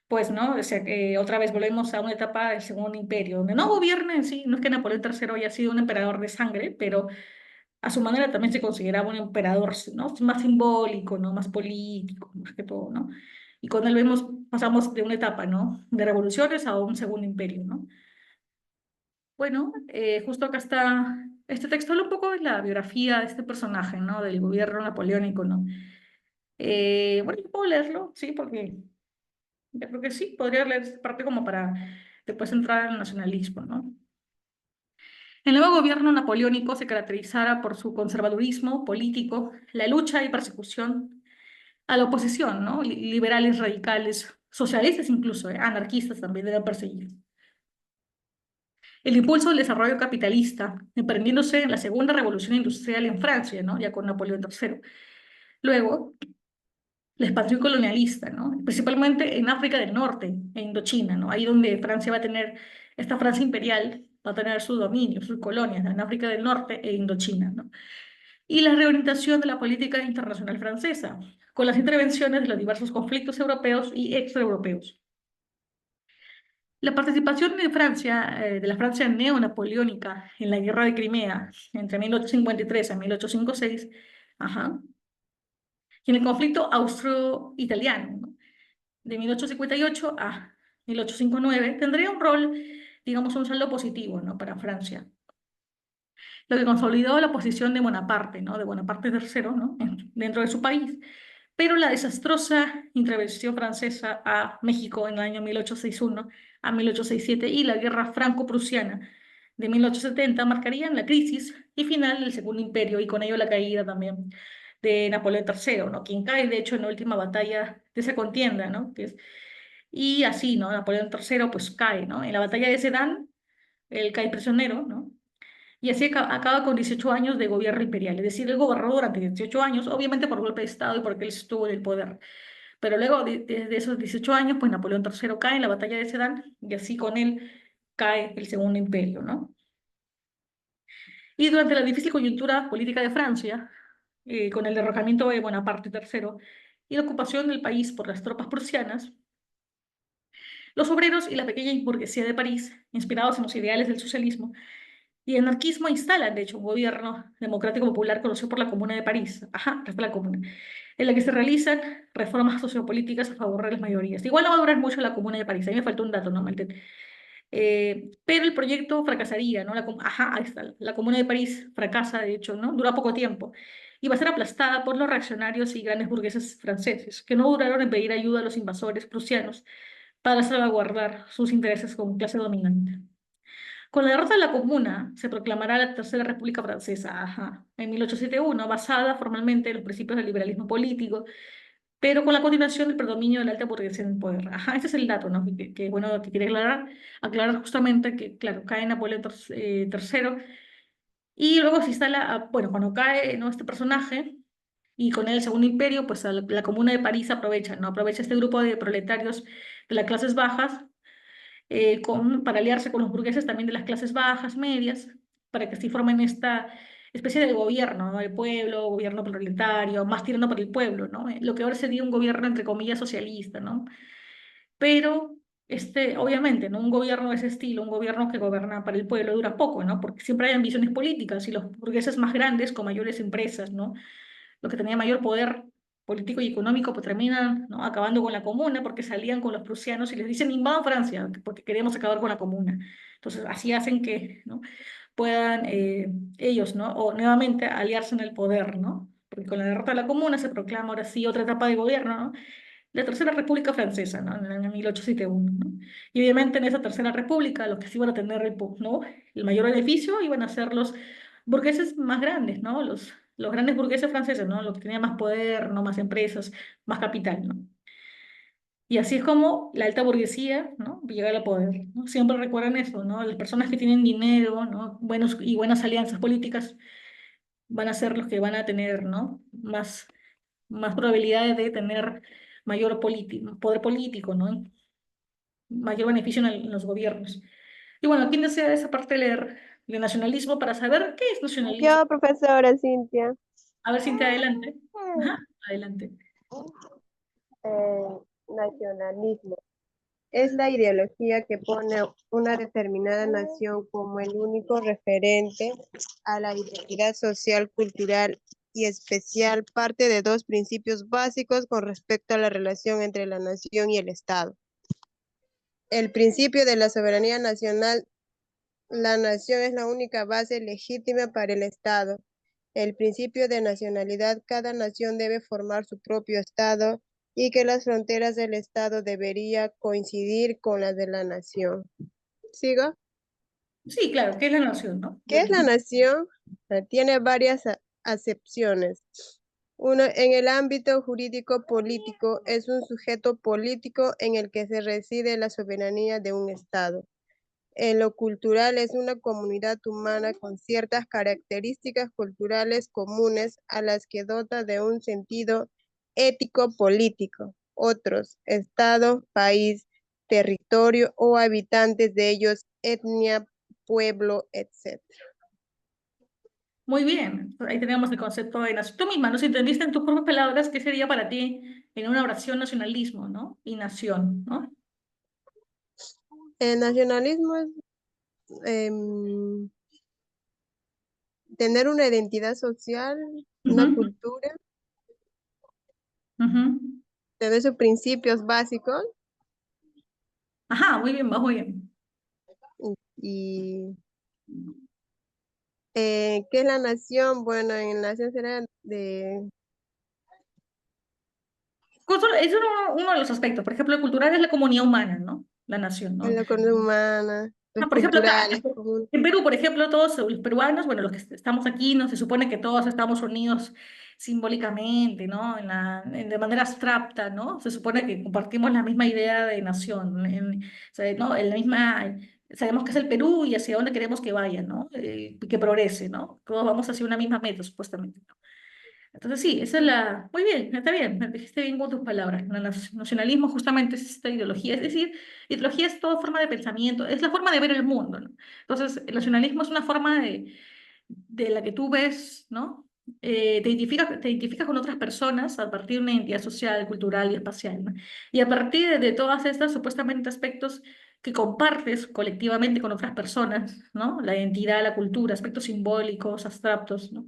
pues, ¿no? O sea, que otra vez volvemos a una etapa del Segundo Imperio, donde no gobierna en sí, no es que Napoleón III haya sido un emperador de sangre, pero a su manera también se consideraba un emperador, ¿no? Más simbólico, ¿no? Más político, más que todo, ¿no? Y con él pasamos de una etapa, ¿no? De revoluciones a un Segundo Imperio, ¿no? Bueno, justo acá está, este texto habla un poco de la biografía de este personaje, ¿no? Del gobierno napoleónico, ¿no? Bueno, yo puedo leerlo, sí, porque yo creo que sí, podría leer esta parte como para después entrar al nacionalismo, ¿no? El nuevo gobierno napoleónico se caracterizara por su conservadurismo político, la lucha y persecución a la oposición, ¿no? Liberales, radicales, socialistas incluso, anarquistas también eran perseguidos. El impulso del desarrollo capitalista, emprendiéndose en la segunda revolución industrial en Francia, ¿no? Ya con Napoleón III. Luego, la expansión colonialista, ¿no? Principalmente en África del Norte e Indochina, ¿no? Ahí donde Francia va a tener, esta Francia imperial va a tener su dominio, sus colonias, ¿no? En África del Norte e Indochina, ¿no? Y la reorientación de la política internacional francesa, con las intervenciones de los diversos conflictos europeos y extraeuropeos. La participación de Francia, de la Francia neonapoleónica en la Guerra de Crimea entre 1853 y 1856, ajá, y en el conflicto austro-italiano, ¿no? De 1858 a 1859, tendría un rol, digamos, un saldo positivo, ¿no? Para Francia, lo que consolidó la posición de Bonaparte, ¿no? De Bonaparte III, ¿no? Dentro de su país. Pero la desastrosa intervención francesa a México en el año 1861 a 1867 y la guerra franco-prusiana de 1870 marcarían la crisis y final del Segundo Imperio, y con ello la caída también de Napoleón III, ¿no? Quien cae, de hecho, en la última batalla de esa contienda, ¿no? Y así, ¿no? Napoleón III pues cae, ¿no? En la batalla de Sedan, él cae prisionero, ¿no? Y así acaba con 18 años de gobierno imperial. Es decir, él gobernó durante 18 años, obviamente por golpe de Estado y porque él estuvo en el poder. Pero luego de esos 18 años, pues Napoleón III cae en la batalla de Sedan y así con él cae el Segundo Imperio, ¿no? Y durante la difícil coyuntura política de Francia, con el derrocamiento de Bonaparte III y la ocupación del país por las tropas prusianas, los obreros y la pequeña burguesía de París, inspirados en los ideales del socialismo y el anarquismo, instalan, de hecho, un gobierno democrático popular conocido por la Comuna de París, ajá, esta es la Comuna, en la que se realizan reformas sociopolíticas a favor de las mayorías. Igual no va a durar mucho la Comuna de París, ahí me faltó un dato, ¿no? Pero el proyecto fracasaría, ¿no? Ajá, ahí está, la Comuna de París fracasa, de hecho, ¿no? Dura poco tiempo y va a ser aplastada por los reaccionarios y grandes burgueses franceses, que no duraron en pedir ayuda a los invasores prusianos para salvaguardar sus intereses como clase dominante. Con la derrota de la Comuna, se proclamará la Tercera República Francesa, ajá, en 1871, basada formalmente en los principios del liberalismo político, pero con la continuación del predominio de la alta burguesía en el poder. Ajá, ese es el dato, ¿no? Bueno, que quería aclarar justamente que, claro, cae Napoleón III, y luego se instala, bueno, cuando cae, ¿no? Este personaje, y con él el Segundo Imperio, pues la Comuna de París aprovecha, ¿no? Aprovecha este grupo de proletarios de las clases bajas para aliarse con los burgueses también de las clases bajas, medias, para que así formen esta especie de gobierno, ¿no? Del pueblo, gobierno proletario, más tirando por el pueblo, ¿no? Lo que ahora sería un gobierno, entre comillas, socialista, ¿no? Pero, obviamente, ¿no? Un gobierno de ese estilo, un gobierno que gobierna para el pueblo, dura poco, ¿no? Porque siempre hay ambiciones políticas y los burgueses más grandes, con mayores empresas, ¿no? Los que tenían mayor poder político y económico, pues terminan, ¿no? Acabando con la Comuna porque salían con los prusianos y les dicen invadan Francia porque queremos acabar con la Comuna. Entonces así hacen que, ¿no? puedan ellos, ¿no? O nuevamente aliarse en el poder, ¿no? Porque con la derrota de la Comuna se proclama ahora sí otra etapa de gobierno, ¿no? La Tercera República Francesa, ¿no? En el año 1871, ¿no? Y obviamente en esa Tercera República los que sí iban a tener ¿no? el mayor beneficio iban a ser los burgueses más grandes, ¿no? Los grandes burgueses franceses, ¿no? Los que tenían más poder, ¿no? Más empresas, más capital, ¿no? Y así es como la alta burguesía, ¿no? Llega al poder, ¿no? Siempre recuerden eso, ¿no? Las personas que tienen dinero, ¿no? Buenas alianzas políticas van a ser los que van a tener, ¿no? Más probabilidades de tener poder político, ¿no? Mayor beneficio en los gobiernos. Y bueno, ¿quién desea esa parte leer de nacionalismo para saber qué es nacionalismo? Yo, profesora Cintia. A ver, Cintia, adelante. Ajá, adelante. Nacionalismo es la ideología que pone una determinada nación como el único referente a la identidad social, cultural y especial, parte de dos principios básicos con respecto a la relación entre la nación y el Estado. El principio de la soberanía nacional. La nación es la única base legítima para el Estado. El principio de nacionalidad. Cada nación debe formar su propio Estado y que las fronteras del Estado debería coincidir con las de la nación. ¿Sigo? Sí, claro, ¿qué es la nación, no? ¿Qué es la nación? Tiene varias acepciones. Uno, en el ámbito jurídico político, es un sujeto político en el que se reside la soberanía de un Estado. En lo cultural es una comunidad humana con ciertas características culturales comunes a las que dota de un sentido ético-político. Otros, Estado, país, territorio o habitantes de ellos, etnia, pueblo, etc. Muy bien, ahí tenemos el concepto de nación. Tú misma, ¿no? Si entendiste en tus propias palabras, ¿qué sería para ti en una oración nacionalismo, ¿no? Y nación, ¿no? El nacionalismo es tener una identidad social, una Ujú, cultura, ujú. tener sus principios básicos Ajá, muy bien, va muy bien. y ¿qué es la nación? Bueno, en la nación será de... Es uno de los aspectos. Por ejemplo, el cultural es la comunidad humana, ¿no? La nación, ¿no? la economía humana, los Por ejemplo, acá, culturales, comunes. en Perú, por ejemplo, todos los peruanos, bueno, los que estamos aquí, no se supone que todos estamos unidos simbólicamente, ¿no? De manera abstracta, ¿no? Se supone que compartimos la misma idea de nación, o sea, ¿no? En la misma, sabemos que es el Perú y hacia dónde queremos que vaya, ¿no? Que progrese, ¿no? Todos vamos hacia una misma meta, supuestamente, ¿no? Entonces sí, esa es la... Muy bien, está bien, me dijiste bien con tus palabras. El nacionalismo justamente es esta ideología, es decir, ideología es toda forma de pensamiento, es la forma de ver el mundo, ¿no? Entonces, el nacionalismo es una forma de la que tú ves, ¿no? Te identificas con otras personas a partir de una identidad social, cultural y espacial, ¿no? Y a partir de todas estas supuestamente aspectos que compartes colectivamente con otras personas, ¿no? La identidad, la cultura, aspectos simbólicos, abstractos, ¿no?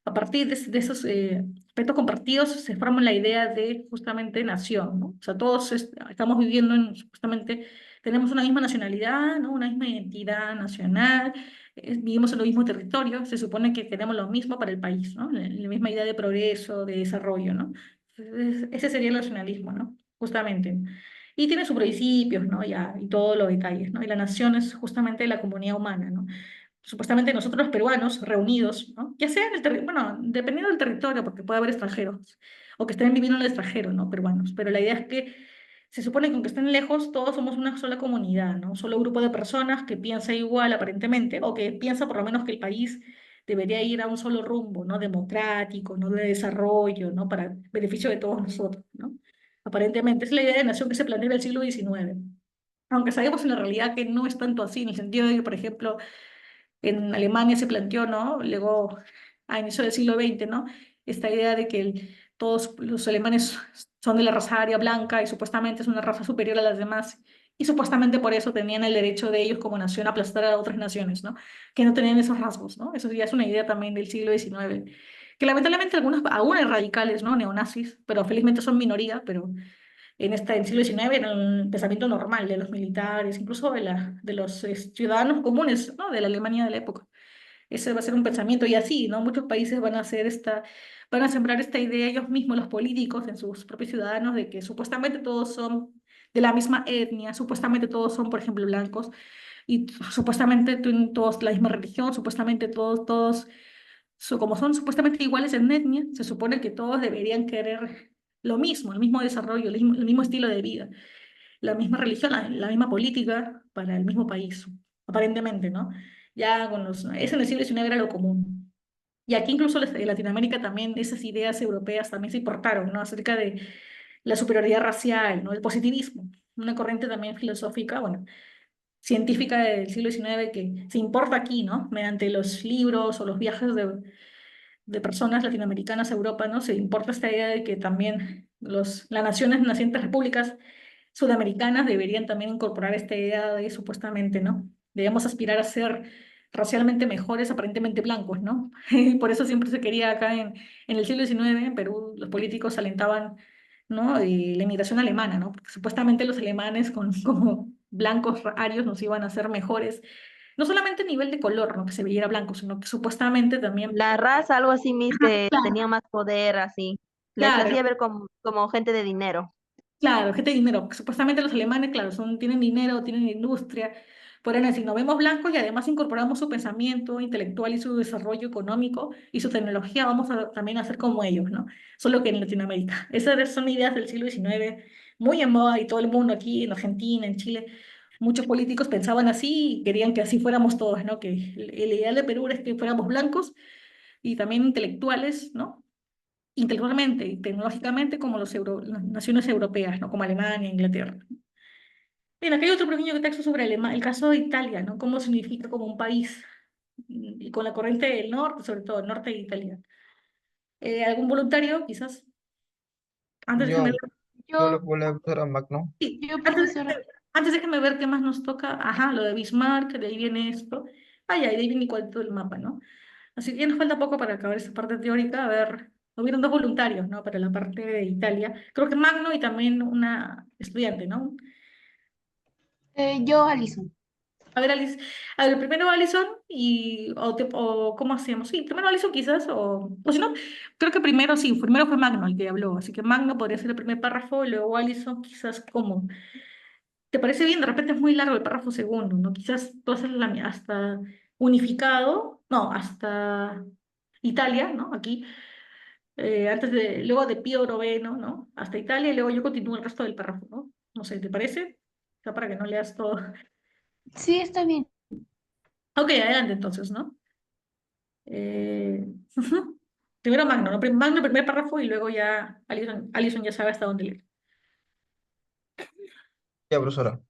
A partir de esos aspectos compartidos se forma la idea de justamente nación, ¿no? O sea, todos estamos viviendo justamente, tenemos una misma nacionalidad, ¿no? Una misma identidad nacional, vivimos en el mismo territorio, se supone que queremos lo mismo para el país, ¿no? La misma idea de progreso, de desarrollo, ¿no? Entonces, ese sería el nacionalismo, ¿no? Justamente. Y tiene sus principios, ¿no? Ya, y todos los detalles, ¿no? Y la nación es justamente la comunidad humana, ¿no? Supuestamente nosotros los peruanos reunidos, ¿no? Ya sea en el territorio, bueno, dependiendo del territorio, porque puede haber extranjeros, o que estén viviendo en el extranjero, ¿no? Peruanos, pero la idea es que se supone que aunque estén lejos, todos somos una sola comunidad, ¿no? Un solo grupo de personas que piensa igual aparentemente, o que piensa por lo menos que el país debería ir a un solo rumbo, ¿no? Democrático, ¿no? De desarrollo, ¿no? Para beneficio de todos nosotros, ¿no? Aparentemente, es la idea de nación que se plantea en el siglo XIX. Aunque sabemos en la realidad que no es tanto así, en el sentido de que, por ejemplo, en Alemania se planteó, ¿no? Luego, a inicio del siglo XX, ¿no? Esta idea de que todos los alemanes son de la raza aria blanca y supuestamente es una raza superior a las demás. Y supuestamente por eso tenían el derecho de ellos como nación a aplastar a otras naciones, ¿no? Que no tenían esos rasgos, ¿no? Eso ya es una idea también del siglo XIX. Que lamentablemente aún hay radicales, ¿no? Neonazis, pero felizmente son minoría, pero en el siglo XIX era un pensamiento normal de los militares, incluso de los ciudadanos comunes, ¿no? De la Alemania de la época. Ese va a ser un pensamiento y así, ¿no? Muchos países van a hacer van a sembrar esta idea ellos mismos, los políticos, en sus propios ciudadanos, de que supuestamente todos son de la misma etnia, supuestamente todos son, por ejemplo, blancos, y supuestamente tienen todos la misma religión, supuestamente todos, como son supuestamente iguales en etnia, se supone que todos deberían querer lo mismo, el mismo desarrollo, el mismo estilo de vida, la misma religión, la misma política para el mismo país, aparentemente, ¿no? Ya eso en el siglo XIX era lo común. Y aquí incluso en Latinoamérica también esas ideas europeas también se importaron, ¿no? Acerca de la superioridad racial, ¿no? El positivismo, una corriente también filosófica, bueno, científica del siglo XIX que se importa aquí, ¿no? Mediante los libros o los viajes de personas latinoamericanas a Europa, ¿no? Se importa esta idea de que también las naciones, nacientes repúblicas sudamericanas deberían también incorporar esta idea de supuestamente, ¿no? Debemos aspirar a ser racialmente mejores, aparentemente blancos, ¿no? Y por eso siempre se quería acá en el siglo XIX, en Perú, los políticos alentaban, ¿no? La inmigración alemana, ¿no? Porque supuestamente los alemanes como blancos arios nos iban a hacer mejores, no solamente a nivel de color, ¿no? Que se viera blanco, sino que supuestamente también... La raza, algo así, Ajá, que claro, tenía más poder, así. Les claro. hacía ver como gente de dinero. Claro, gente de dinero, porque supuestamente los alemanes, claro, tienen dinero, tienen industria, por si nos vemos blancos y además incorporamos su pensamiento intelectual y su desarrollo económico y su tecnología, vamos a también hacer como ellos, ¿no? Solo que en Latinoamérica. Esas son ideas del siglo XIX, muy en moda y todo el mundo aquí, en Argentina, en Chile, muchos políticos pensaban así y querían que así fuéramos todos, ¿no? Que el ideal de Perú es que fuéramos blancos y también intelectuales, ¿no? Intelectualmente y tecnológicamente como las naciones europeas, ¿no? Como Alemania, Inglaterra. Bien, aquí hay otro pequeño texto sobre el caso de Italia, ¿no? Cómo significa como un país y con la corriente del norte, sobre todo el norte de Italia. ¿Algún voluntario, quizás? Antes Yo, déjame ver. yo Yo, lo puedo leer, profesora Magno. Sí, yo, profesora. antes déjame ver qué más nos toca. Ajá, lo de Bismarck, de ahí viene esto. Ah, ya, y de ahí viene igual todo el mapa, ¿no? Así que ya nos falta poco para acabar esa parte teórica. A ver, hubieron dos voluntarios, ¿no? Para la parte de Italia. Creo que Magno y también una estudiante, ¿no? Yo, Alison. A ver, Alice, a ver, primero Alison o ¿cómo hacemos? Sí, primero Alison quizás, o si no, creo que primero fue Magno el que habló, así que Magno podría ser el primer párrafo y luego Alison quizás como, ¿te parece bien? De repente es muy largo el párrafo segundo, ¿no? Quizás tú haces hasta unificado, no, hasta Italia, ¿no? Aquí, luego de Pío Noveno, ¿no? Hasta Italia y luego yo continúo el resto del párrafo, ¿no? No sé, ¿te parece? O sea, para que no leas todo. Sí, está bien. Ok, adelante entonces, ¿no? Ujú. Primero Magno, ¿no? Magno el primer párrafo y luego ya Alison ya sabe hasta dónde leer. Ya, profesora.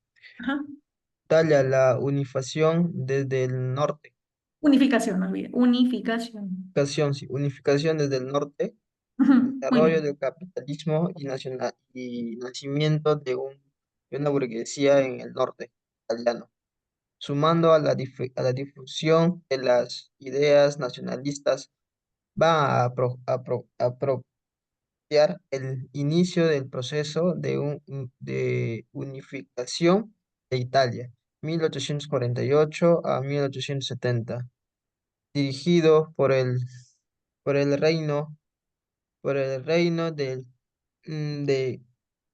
Ajá. Italia, la unificación desde el norte. Unificación, no olvide. Unificación. Sí, unificación desde el norte, Ujú, muy desarrollo bien. del capitalismo y nacimiento de una burguesía en el norte italiano, sumando a a la difusión de las ideas nacionalistas, va a propiciar el inicio del proceso de unificación de Italia, 1848 a 1870, dirigido por el reino, por el reino de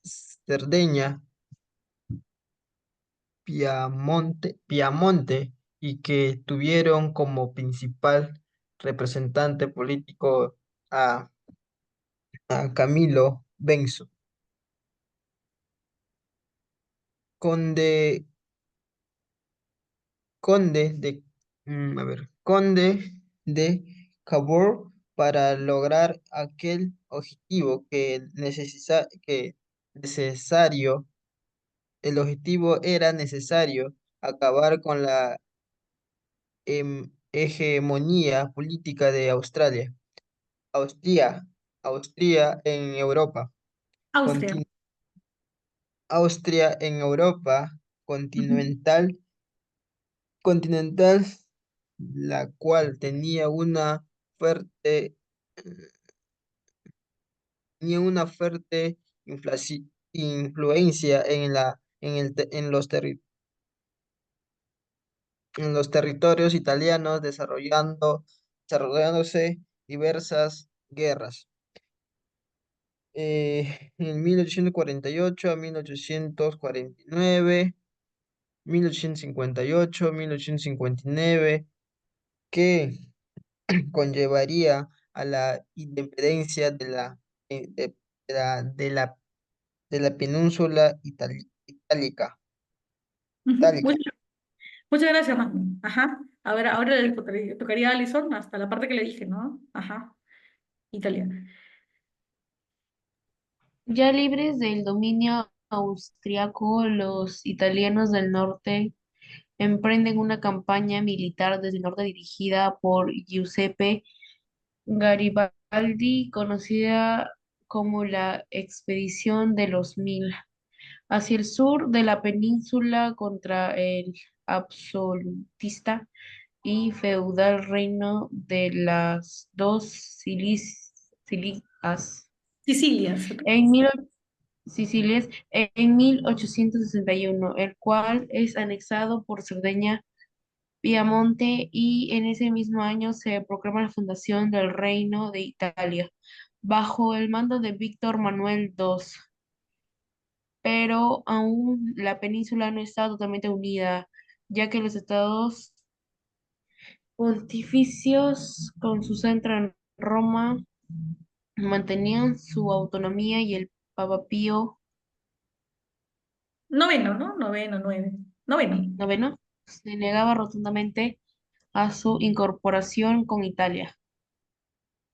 Cerdeña, Piamonte, y que tuvieron como principal representante político a, a Camilo Benso, conde, conde de Cavour, para lograr aquel objetivo que necesario, el objetivo era necesario acabar con la hegemonía política de Austria, Austria en Europa, Austria. contin- Austria en Europa Ujú. continental, la cual fuerte, tenía una fuerte inflación, influencia en los territorios italianos, desarrollándose diversas guerras. En 1848 a 1849, 1858, 1859, que conllevaría a la independencia de la, de la península Ujú. itálica. Muchas gracias, Magno. Ajá. A ver, ahora le tocaría a Alison hasta la parte que le dije, ¿no? Ajá. Italiana. Ya libres del dominio austriaco, los italianos del norte emprenden una campaña militar desde el norte dirigida por Giuseppe Garibaldi, conocida como la Expedición de los Mil, hacia el sur de la península contra el absolutista y feudal reino de las dos Sicilias Sicilias. en mil, Sicilias en 1861, el cual es anexado por Cerdeña, Piamonte, y en ese mismo año se proclama la fundación del Reino de Italia bajo el mando de Víctor Manuel II, pero aún la península no está totalmente unida, ya que los estados pontificios, con su centro en Roma, mantenían su autonomía y el Papa Pío Noveno, ¿no? Noveno, nueve. Noveno. IX se negaba rotundamente a su incorporación con Italia.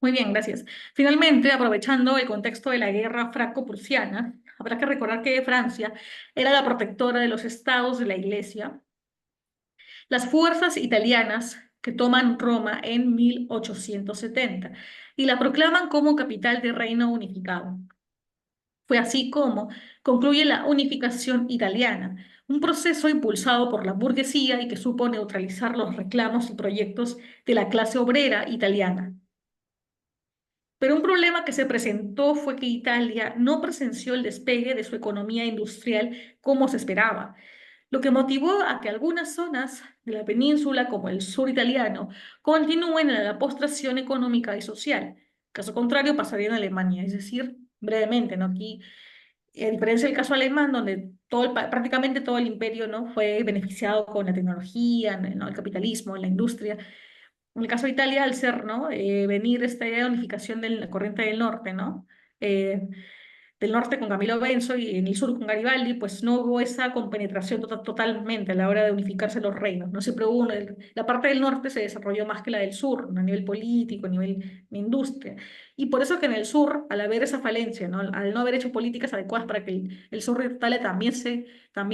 Muy bien, gracias. Finalmente, aprovechando el contexto de la guerra franco-prusiana, habrá que recordar que Francia era la protectora de los estados de la Iglesia. Las fuerzas italianas que toman Roma en 1870 y la proclaman como capital del reino unificado. Fue así como concluye la unificación italiana, un proceso impulsado por la burguesía y que supo neutralizar los reclamos y proyectos de la clase obrera italiana. Pero un problema que se presentó fue que Italia no presenció el despegue de su economía industrial como se esperaba, lo que motivó a que algunas zonas de la península, como el sur italiano, continúen en la postración económica y social. Caso contrario, pasaría en Alemania, es decir, brevemente, ¿no? Aquí, a diferencia del caso alemán, donde prácticamente todo el imperio, ¿no? fue beneficiado con la tecnología, ¿no? el capitalismo, la industria. En el caso de Italia, al ser, ¿no? Venir esta idea de unificación de la corriente del norte, ¿no? Eh, del norte con Camilo Benso y en el sur con Garibaldi, pues no hubo esa compenetración totalmente a la hora de unificarse los reinos, ¿no? Siempre hubo la parte del norte se desarrolló más que la del sur, ¿no? A nivel político, a nivel de industria. Y por eso que en el sur, al haber esa falencia, ¿no? Al no haber hecho políticas adecuadas para que el sur de Italia también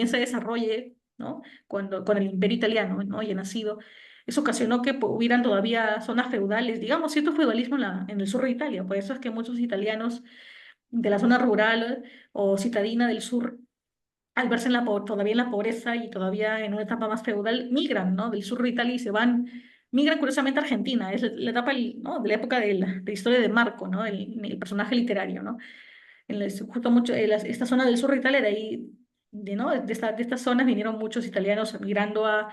se desarrolle, ¿no? Con el imperio italiano, ¿no? Y nacido. Eso ocasionó que hubieran todavía zonas feudales, digamos, cierto feudalismo en el sur de Italia. Por eso es que muchos italianos de la zona rural o citadina del sur, al verse todavía en la pobreza y todavía en una etapa más feudal, migran, ¿no? Del sur de Italia y migran curiosamente a Argentina. Es la etapa, ¿no? de la época de historia de Marco, ¿no? El personaje literario, ¿no? Justo mucho, esta zona del sur de Italia, de ahí, ¿no? De estas zonas vinieron muchos italianos migrando a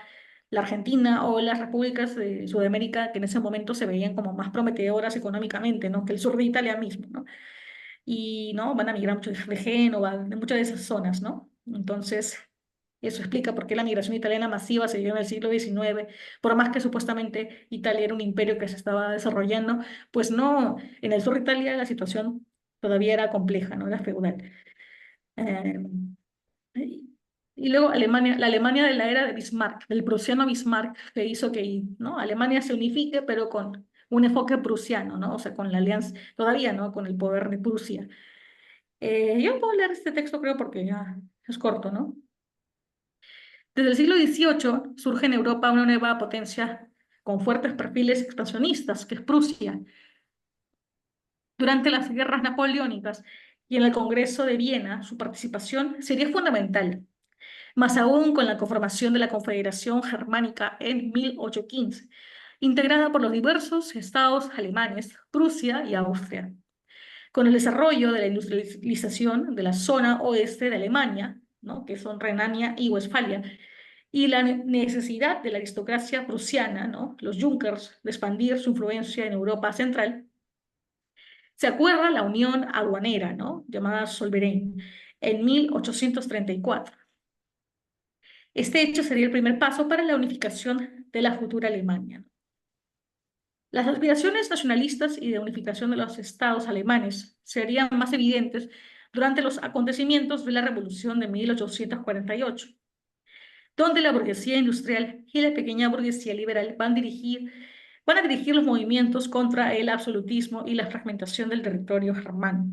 la Argentina o las repúblicas de Sudamérica que en ese momento se veían como más prometedoras económicamente, ¿no? Que el sur de Italia mismo, ¿no? Y ¿no? van a migrar muchos de Génova, de muchas de esas zonas, ¿no? Entonces, eso explica por qué la migración italiana masiva se dio en el siglo XIX, por más que supuestamente Italia era un imperio que se estaba desarrollando, pues no, en el sur de Italia la situación todavía era compleja, ¿no? Era feudal. Eh, y luego Alemania, la Alemania de la era de Bismarck, del prusiano Bismarck, que hizo que, ¿no? Alemania se unifique, pero con un enfoque prusiano, ¿no? O sea, con la alianza, todavía, ¿no? Con el poder de Prusia. Yo puedo leer este texto, creo, porque ya es corto, ¿no? Desde el siglo XVIII surge en Europa una nueva potencia con fuertes perfiles expansionistas, que es Prusia. Durante las guerras napoleónicas y en el Congreso de Viena, su participación sería fundamental, más aún con la conformación de la Confederación Germánica en 1815, integrada por los diversos estados alemanes, Prusia y Austria. con el desarrollo de la industrialización de la zona oeste de Alemania, ¿no? Que son Renania y Westfalia, y la necesidad de la aristocracia prusiana, ¿no? Los Junkers, de expandir su influencia en Europa Central, se acuerda la Unión Aduanera, ¿no? Llamada Zollverein, en 1834. Este hecho sería el primer paso para la unificación de la futura Alemania. Las aspiraciones nacionalistas y de unificación de los estados alemanes serían más evidentes durante los acontecimientos de la Revolución de 1848, donde la burguesía industrial y la pequeña burguesía liberal van a dirigir los movimientos contra el absolutismo y la fragmentación del territorio germano.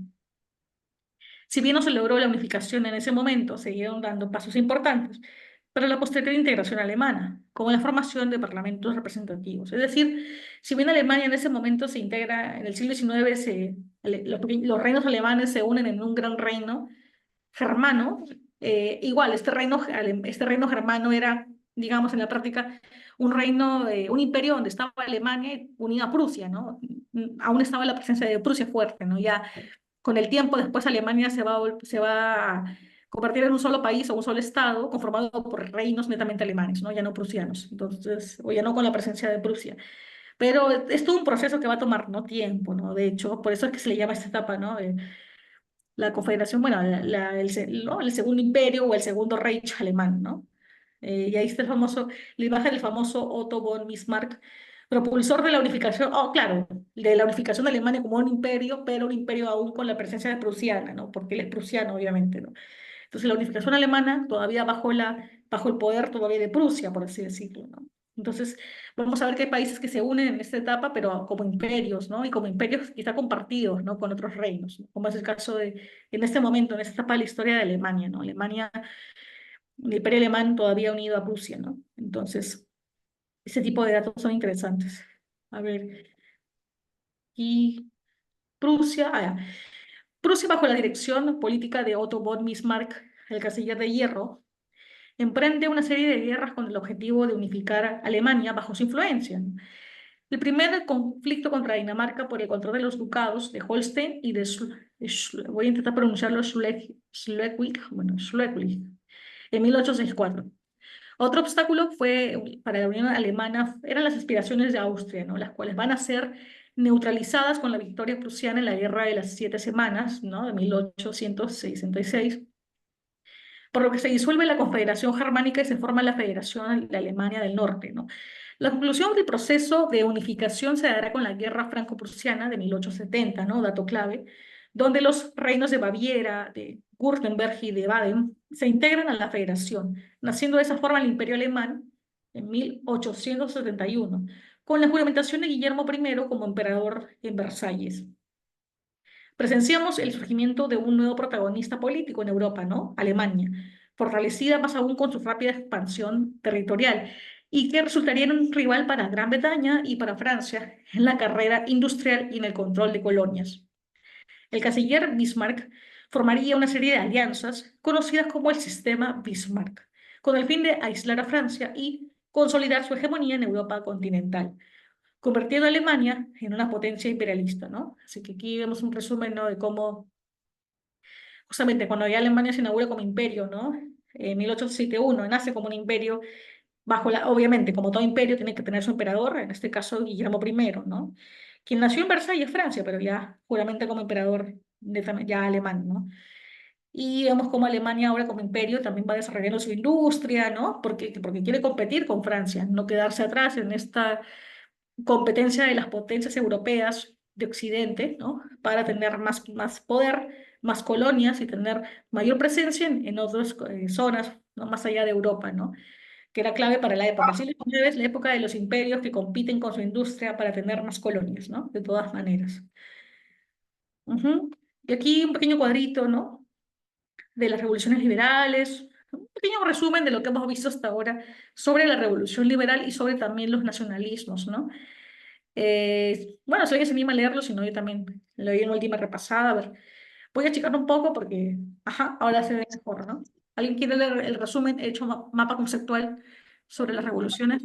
Si bien no se logró la unificación en ese momento, siguieron dando pasos importantes para la posterior integración alemana, como la formación de parlamentos representativos. Es decir, si bien Alemania en ese momento se integra, en el siglo XIX los reinos alemanes se unen en un gran reino germano, igual este reino germano era, digamos, en la práctica un reino, un imperio donde estaba Alemania unida a Prusia, ¿no? Aún estaba la presencia de Prusia fuerte, ¿no? Ya con el tiempo, después Alemania se va a convertir en un solo país o un solo estado conformado por reinos netamente alemanes, ¿no? Ya no prusianos, entonces, o ya no con la presencia de Prusia. Pero es todo un proceso que va a tomar, ¿no? Tiempo, ¿no? De hecho, por eso es que se le llama esta etapa, ¿no? La Confederación, bueno, ¿no? El Segundo Imperio o el Segundo Reich alemán, ¿no? Y ahí está la imagen del famoso Otto von Bismarck, propulsor de la unificación, oh, claro, de la unificación de Alemania como un imperio, pero un imperio aún con la presencia de prusiana, ¿no? Porque él es prusiano, obviamente, ¿no? Entonces la unificación alemana todavía bajo el poder todavía de Prusia, por así decirlo, ¿no? Entonces vamos a ver que hay países que se unen en esta etapa, pero como imperios, ¿no? Y como imperios quizá compartidos, ¿no? Con otros reinos, ¿no? Como es el caso en este momento, en esta etapa de la historia de Alemania, ¿no? El imperio alemán todavía unido a Prusia, ¿no? Entonces, ese tipo de datos son interesantes. A ver, y Prusia, ya. Prusia bajo la dirección política de Otto von Bismarck, el canciller de hierro, emprende una serie de guerras con el objetivo de unificar a Alemania bajo su influencia. El primer conflicto contra Dinamarca por el control de los ducados de Holstein y de voy a intentar pronunciarlo Schleswig, en 1864. Otro obstáculo para la Unión Alemana eran las aspiraciones de Austria, ¿no? Las cuales van a ser neutralizadas con la victoria prusiana en la Guerra de las 7 Semanas, ¿no? De 1866, por lo que se disuelve la Confederación Germánica y se forma la Federación de Alemania del Norte, ¿no? La conclusión del proceso de unificación se dará con la Guerra Franco-Prusiana de 1870, ¿no? Dato clave, donde los reinos de Baviera, de Württemberg y de Baden se integran a la federación, naciendo de esa forma el Imperio Alemán en 1871, con la juramentación de Guillermo I como emperador en Versalles. Presenciamos el surgimiento de un nuevo protagonista político en Europa, ¿no? Alemania, fortalecida más aún con su rápida expansión territorial y que resultaría en un rival para Gran Bretaña y para Francia en la carrera industrial y en el control de colonias. El canciller Bismarck formaría una serie de alianzas conocidas como el Sistema Bismarck, con el fin de aislar a Francia y consolidar su hegemonía en Europa continental, convirtiendo a Alemania en una potencia imperialista, ¿no? Así que aquí vemos un resumen, ¿no? De cómo, justamente cuando ya Alemania se inaugura como imperio, ¿no? En 1871 nace como un imperio, obviamente, como todo imperio, tiene que tener su emperador, en este caso Guillermo I, ¿no? Quien nació en Versalles, Francia, pero ya juramenta como emperador ya alemán, ¿no? Y vemos cómo Alemania ahora como imperio también va desarrollando su industria, ¿no? Porque quiere competir con Francia, no quedarse atrás en esta competencia de las potencias europeas de Occidente, ¿no? Para tener más poder, más colonias y tener mayor presencia en otras zonas, ¿no? Más allá de Europa, ¿no? Que era clave para la época. El siglo XIX es la época de los imperios que compiten con su industria para tener más colonias, ¿no? De todas maneras. Y aquí un pequeño cuadrito, ¿no? De las revoluciones liberales, un pequeño resumen de lo que hemos visto hasta ahora sobre la revolución liberal y sobre también los nacionalismos, ¿no? Bueno, si alguien se anima a leerlo, si no, yo también lo di en última repasada. A ver, voy a checar un poco porque, ajá, ahora se ve mejor, ¿no? ¿Alguien quiere leer el resumen? He hecho mapa conceptual sobre las revoluciones.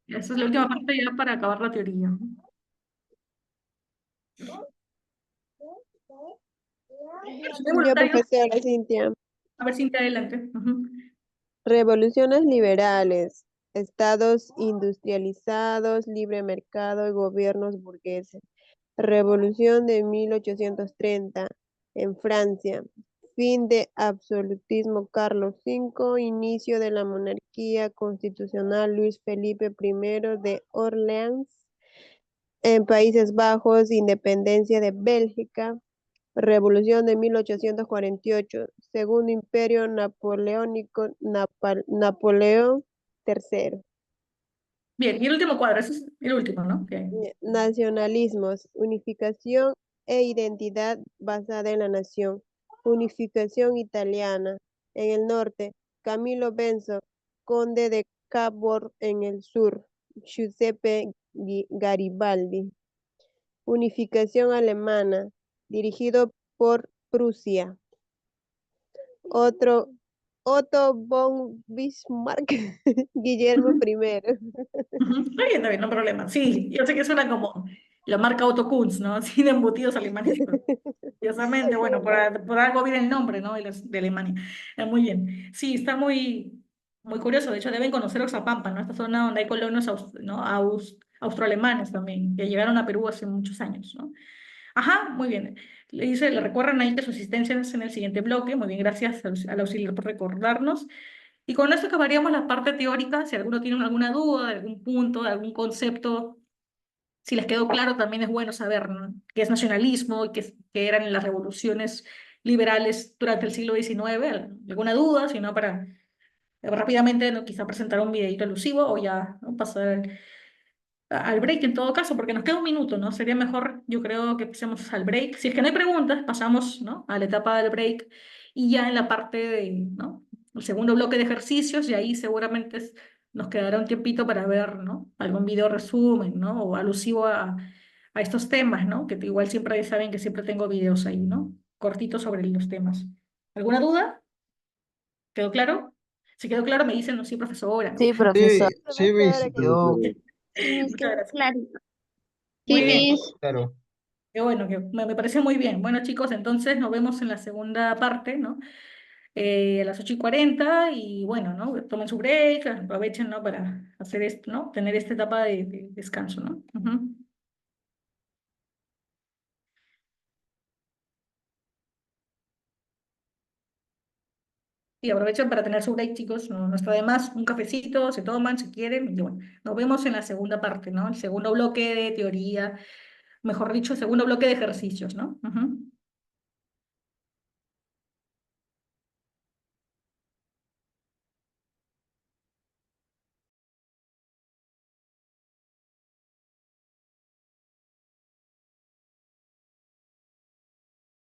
Esa es la última parte ya para acabar la teoría. De Yo, voluntarios, profesora Cintia. a ver, Cintia, adelante. Ujú. Revoluciones liberales, estados industrializados, libre mercado y gobiernos burgueses. Revolución de 1830 en Francia. Fin de absolutismo Carlos V, inicio de la monarquía constitucional Luis Felipe I de Orleans. En Países Bajos, independencia de Bélgica. Revolución de 1848, Segundo Imperio Napoleónico, Napoleón III. Bien, y el último cuadro, ese es el último, ¿no? Bien. Nacionalismos, unificación e identidad basada en la nación. Unificación italiana. En el norte, Camilo Benso, conde de Cavour en el sur. Giuseppe Garibaldi. Unificación alemana, dirigido por Prusia. Otto von Bismarck, Guillermo I. Ujú. Está bien, no hay problema. Sí, yo sé que suena como la marca Otto Kunz, ¿no? Así de embutidos alemanes, pero curiosamente, bueno, por algo viene el nombre, ¿no? De Alemania. Muy bien. Sí, está muy curioso. De hecho, deben conocer Oxapampa, ¿no? Esta zona donde hay colonos ¿no? Austroalemanes también, que llegaron a Perú hace muchos años, ¿no? Ajá, muy bien. Le dice, le recuerdan ahí que su asistencia es en el siguiente bloque. Muy bien, gracias al auxiliar por recordarnos. Y con esto acabaríamos la parte teórica. Si alguno tiene alguna duda, de algún punto, de algún concepto, si les quedó claro, también es bueno saber, ¿no? Qué es nacionalismo y qué eran las revoluciones liberales durante el siglo XIX. ¿Alguna duda? Si no, para rápidamente, ¿no? Quizá presentar un videito alusivo o ya, ¿no? Pasar al break en todo caso, porque nos queda un minuto, ¿no? Sería mejor, yo creo, que pasemos al break. Si es que no hay preguntas, pasamos, ¿no? A la etapa del break y ya en la parte ¿no? El segundo bloque de ejercicios y ahí seguramente nos quedará un tiempito para ver, ¿no? Algún video resumen, ¿no? O alusivo a estos temas, ¿no? Que igual siempre saben que siempre tengo videos ahí, ¿no? Cortitos sobre los temas. ¿Alguna duda? ¿Quedó claro? Si quedó claro, me dicen, no, sí, profesora, ¿no? Sí, profesor. Sí, sí, Miss, Profesora, quedó sí, mis, Muchas quedó gracias. clarito. Muy Sí, bien. mis. claro. Qué bueno, que me parece muy bien. Bueno, chicos, entonces nos vemos en la segunda parte, ¿no? A las 8:40 y bueno, ¿no? Tomen su break, aprovechen, ¿no? Para hacer esto, ¿no? Tener esta etapa de descanso, ¿no? Ujú. Y aprovechen para tener su break, chicos. No está de más. Un cafecito, se toman, si quieren. Y bueno, nos vemos en la segunda parte, ¿no? El segundo bloque de teoría, mejor dicho, el segundo bloque de ejercicios, ¿no? Ujú.